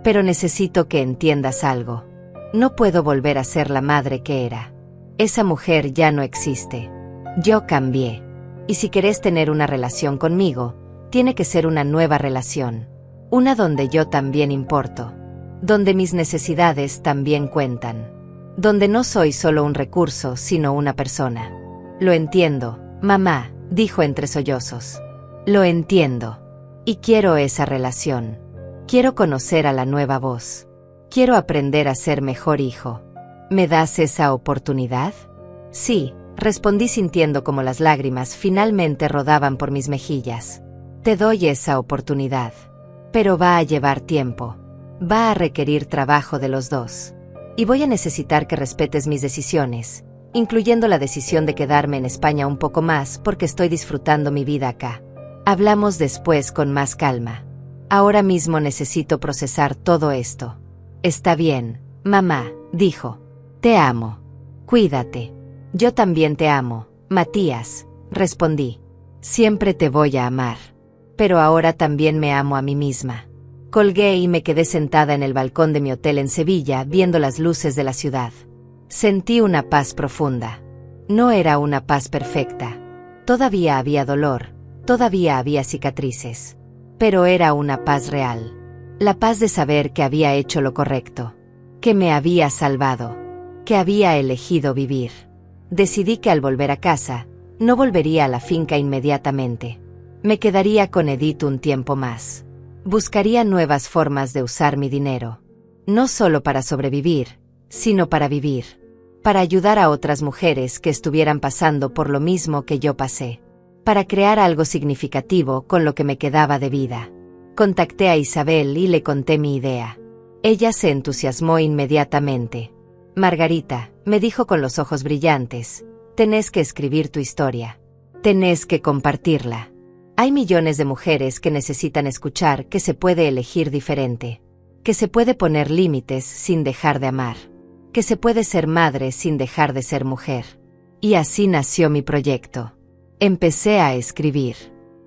Pero necesito que entiendas algo. No puedo volver a ser la madre que era. Esa mujer ya no existe. Yo cambié. Y si querés tener una relación conmigo, tiene que ser una nueva relación. Una donde yo también importo. Donde mis necesidades también cuentan. Donde no soy solo un recurso, sino una persona». «Lo entiendo, mamá», dijo entre sollozos. «Lo entiendo. Y quiero esa relación. Quiero conocer a la nueva voz. Quiero aprender a ser mejor hijo. ¿Me das esa oportunidad?» «Sí», respondí sintiendo como las lágrimas finalmente rodaban por mis mejillas. «Te doy esa oportunidad. Pero va a llevar tiempo. Va a requerir trabajo de los dos. Y voy a necesitar que respetes mis decisiones, incluyendo la decisión de quedarme en España un poco más porque estoy disfrutando mi vida acá. Hablamos después con más calma. Ahora mismo necesito procesar todo esto». «Está bien, mamá», dijo. «Te amo. Cuídate». «Yo también te amo, Matías», respondí. «Siempre te voy a amar. Pero ahora también me amo a mí misma». Colgué y me quedé sentada en el balcón de mi hotel en Sevilla viendo las luces de la ciudad. Sentí una paz profunda. No era una paz perfecta. Todavía había dolor, todavía había cicatrices. Pero era una paz real. La paz de saber que había hecho lo correcto. Que me había salvado. Que había elegido vivir. Decidí que al volver a casa, no volvería a la finca inmediatamente. Me quedaría con Edith un tiempo más. Buscaría nuevas formas de usar mi dinero. No solo para sobrevivir, sino para vivir. Para ayudar a otras mujeres que estuvieran pasando por lo mismo que yo pasé. Para crear algo significativo con lo que me quedaba de vida. Contacté a Isabel y le conté mi idea. Ella se entusiasmó inmediatamente. «Margarita», me dijo con los ojos brillantes, «tenés que escribir tu historia. Tenés que compartirla. Hay millones de mujeres que necesitan escuchar que se puede elegir diferente, que se puede poner límites sin dejar de amar, que se puede ser madre sin dejar de ser mujer. Y así nació mi proyecto. Empecé a escribir.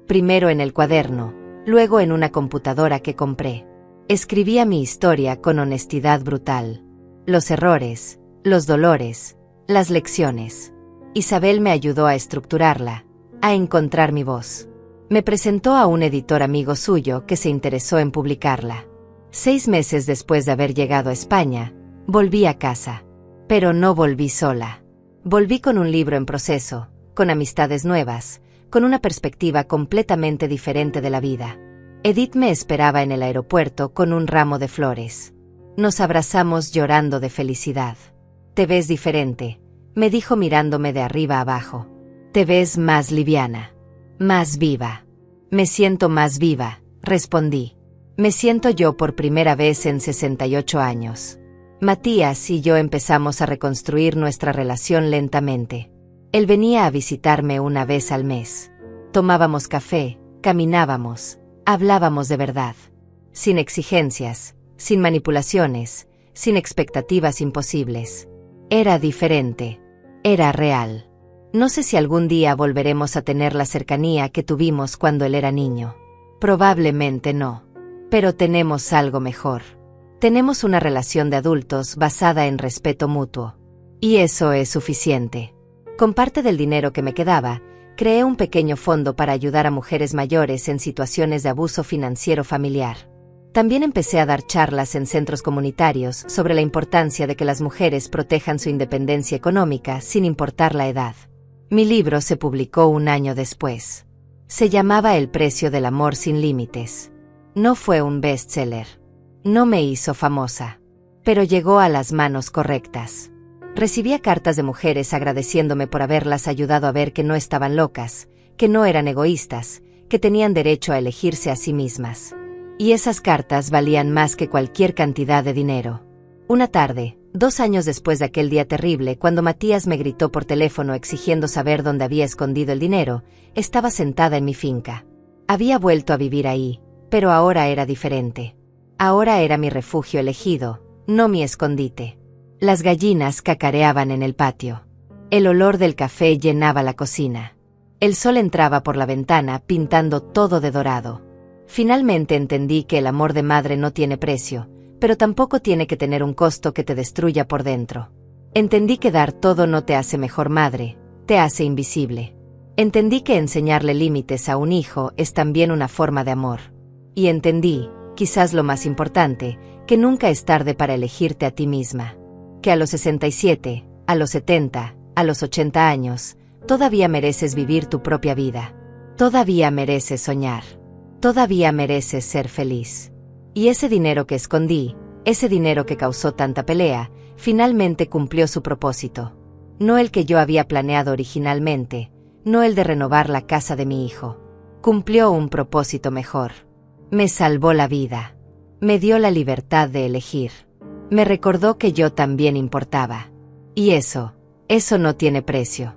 Primero en el cuaderno, luego en una computadora que compré. Escribía mi historia con honestidad brutal. Los errores, los dolores, las lecciones. Isabel me ayudó a estructurarla, a encontrar mi voz. Me presentó a un editor amigo suyo que se interesó en publicarla. 6 meses después de haber llegado a España, volví a casa. Pero no volví sola. Volví con un libro en proceso, con amistades nuevas, con una perspectiva completamente diferente de la vida. Edith me esperaba en el aeropuerto con un ramo de flores. Nos abrazamos llorando de felicidad. «Te ves diferente», me dijo mirándome de arriba abajo. «Te ves más liviana, más viva». «Me siento más viva», respondí. «Me siento yo por primera vez en 68 años». Matías y yo empezamos a reconstruir nuestra relación lentamente. Él venía a visitarme una vez al mes. Tomábamos café, caminábamos, hablábamos de verdad. Sin exigencias, sin manipulaciones, sin expectativas imposibles. Era diferente. Era real. No sé si algún día volveremos a tener la cercanía que tuvimos cuando él era niño. Probablemente no. Pero tenemos algo mejor. Tenemos una relación de adultos basada en respeto mutuo. Y eso es suficiente. Con parte del dinero que me quedaba, creé un pequeño fondo para ayudar a mujeres mayores en situaciones de abuso financiero familiar. También empecé a dar charlas en centros comunitarios sobre la importancia de que las mujeres protejan su independencia económica sin importar la edad. Mi libro se publicó un año después. Se llamaba El precio del amor sin límites. No fue un bestseller. No me hizo famosa. Pero llegó a las manos correctas. Recibía cartas de mujeres agradeciéndome por haberlas ayudado a ver que no estaban locas, que no eran egoístas, que tenían derecho a elegirse a sí mismas. Y esas cartas valían más que cualquier cantidad de dinero. Una tarde, 2 años después de aquel día terrible, cuando Matías me gritó por teléfono exigiendo saber dónde había escondido el dinero, estaba sentada en mi finca. Había vuelto a vivir ahí, pero ahora era diferente. Ahora era mi refugio elegido, no mi escondite. Las gallinas cacareaban en el patio. El olor del café llenaba la cocina. El sol entraba por la ventana pintando todo de dorado. Finalmente entendí que el amor de madre no tiene precio, pero tampoco tiene que tener un costo que te destruya por dentro. Entendí que dar todo no te hace mejor madre, te hace invisible. Entendí que enseñarle límites a un hijo es también una forma de amor. Y entendí, quizás lo más importante, que nunca es tarde para elegirte a ti misma. Que a los 67, a los 70, a los 80 años, todavía mereces vivir tu propia vida. Todavía mereces soñar. Todavía mereces ser feliz. Y ese dinero que escondí, ese dinero que causó tanta pelea, finalmente cumplió su propósito. No el que yo había planeado originalmente, no el de renovar la casa de mi hijo. Cumplió un propósito mejor. Me salvó la vida. Me dio la libertad de elegir. Me recordó que yo también importaba. Y eso no tiene precio.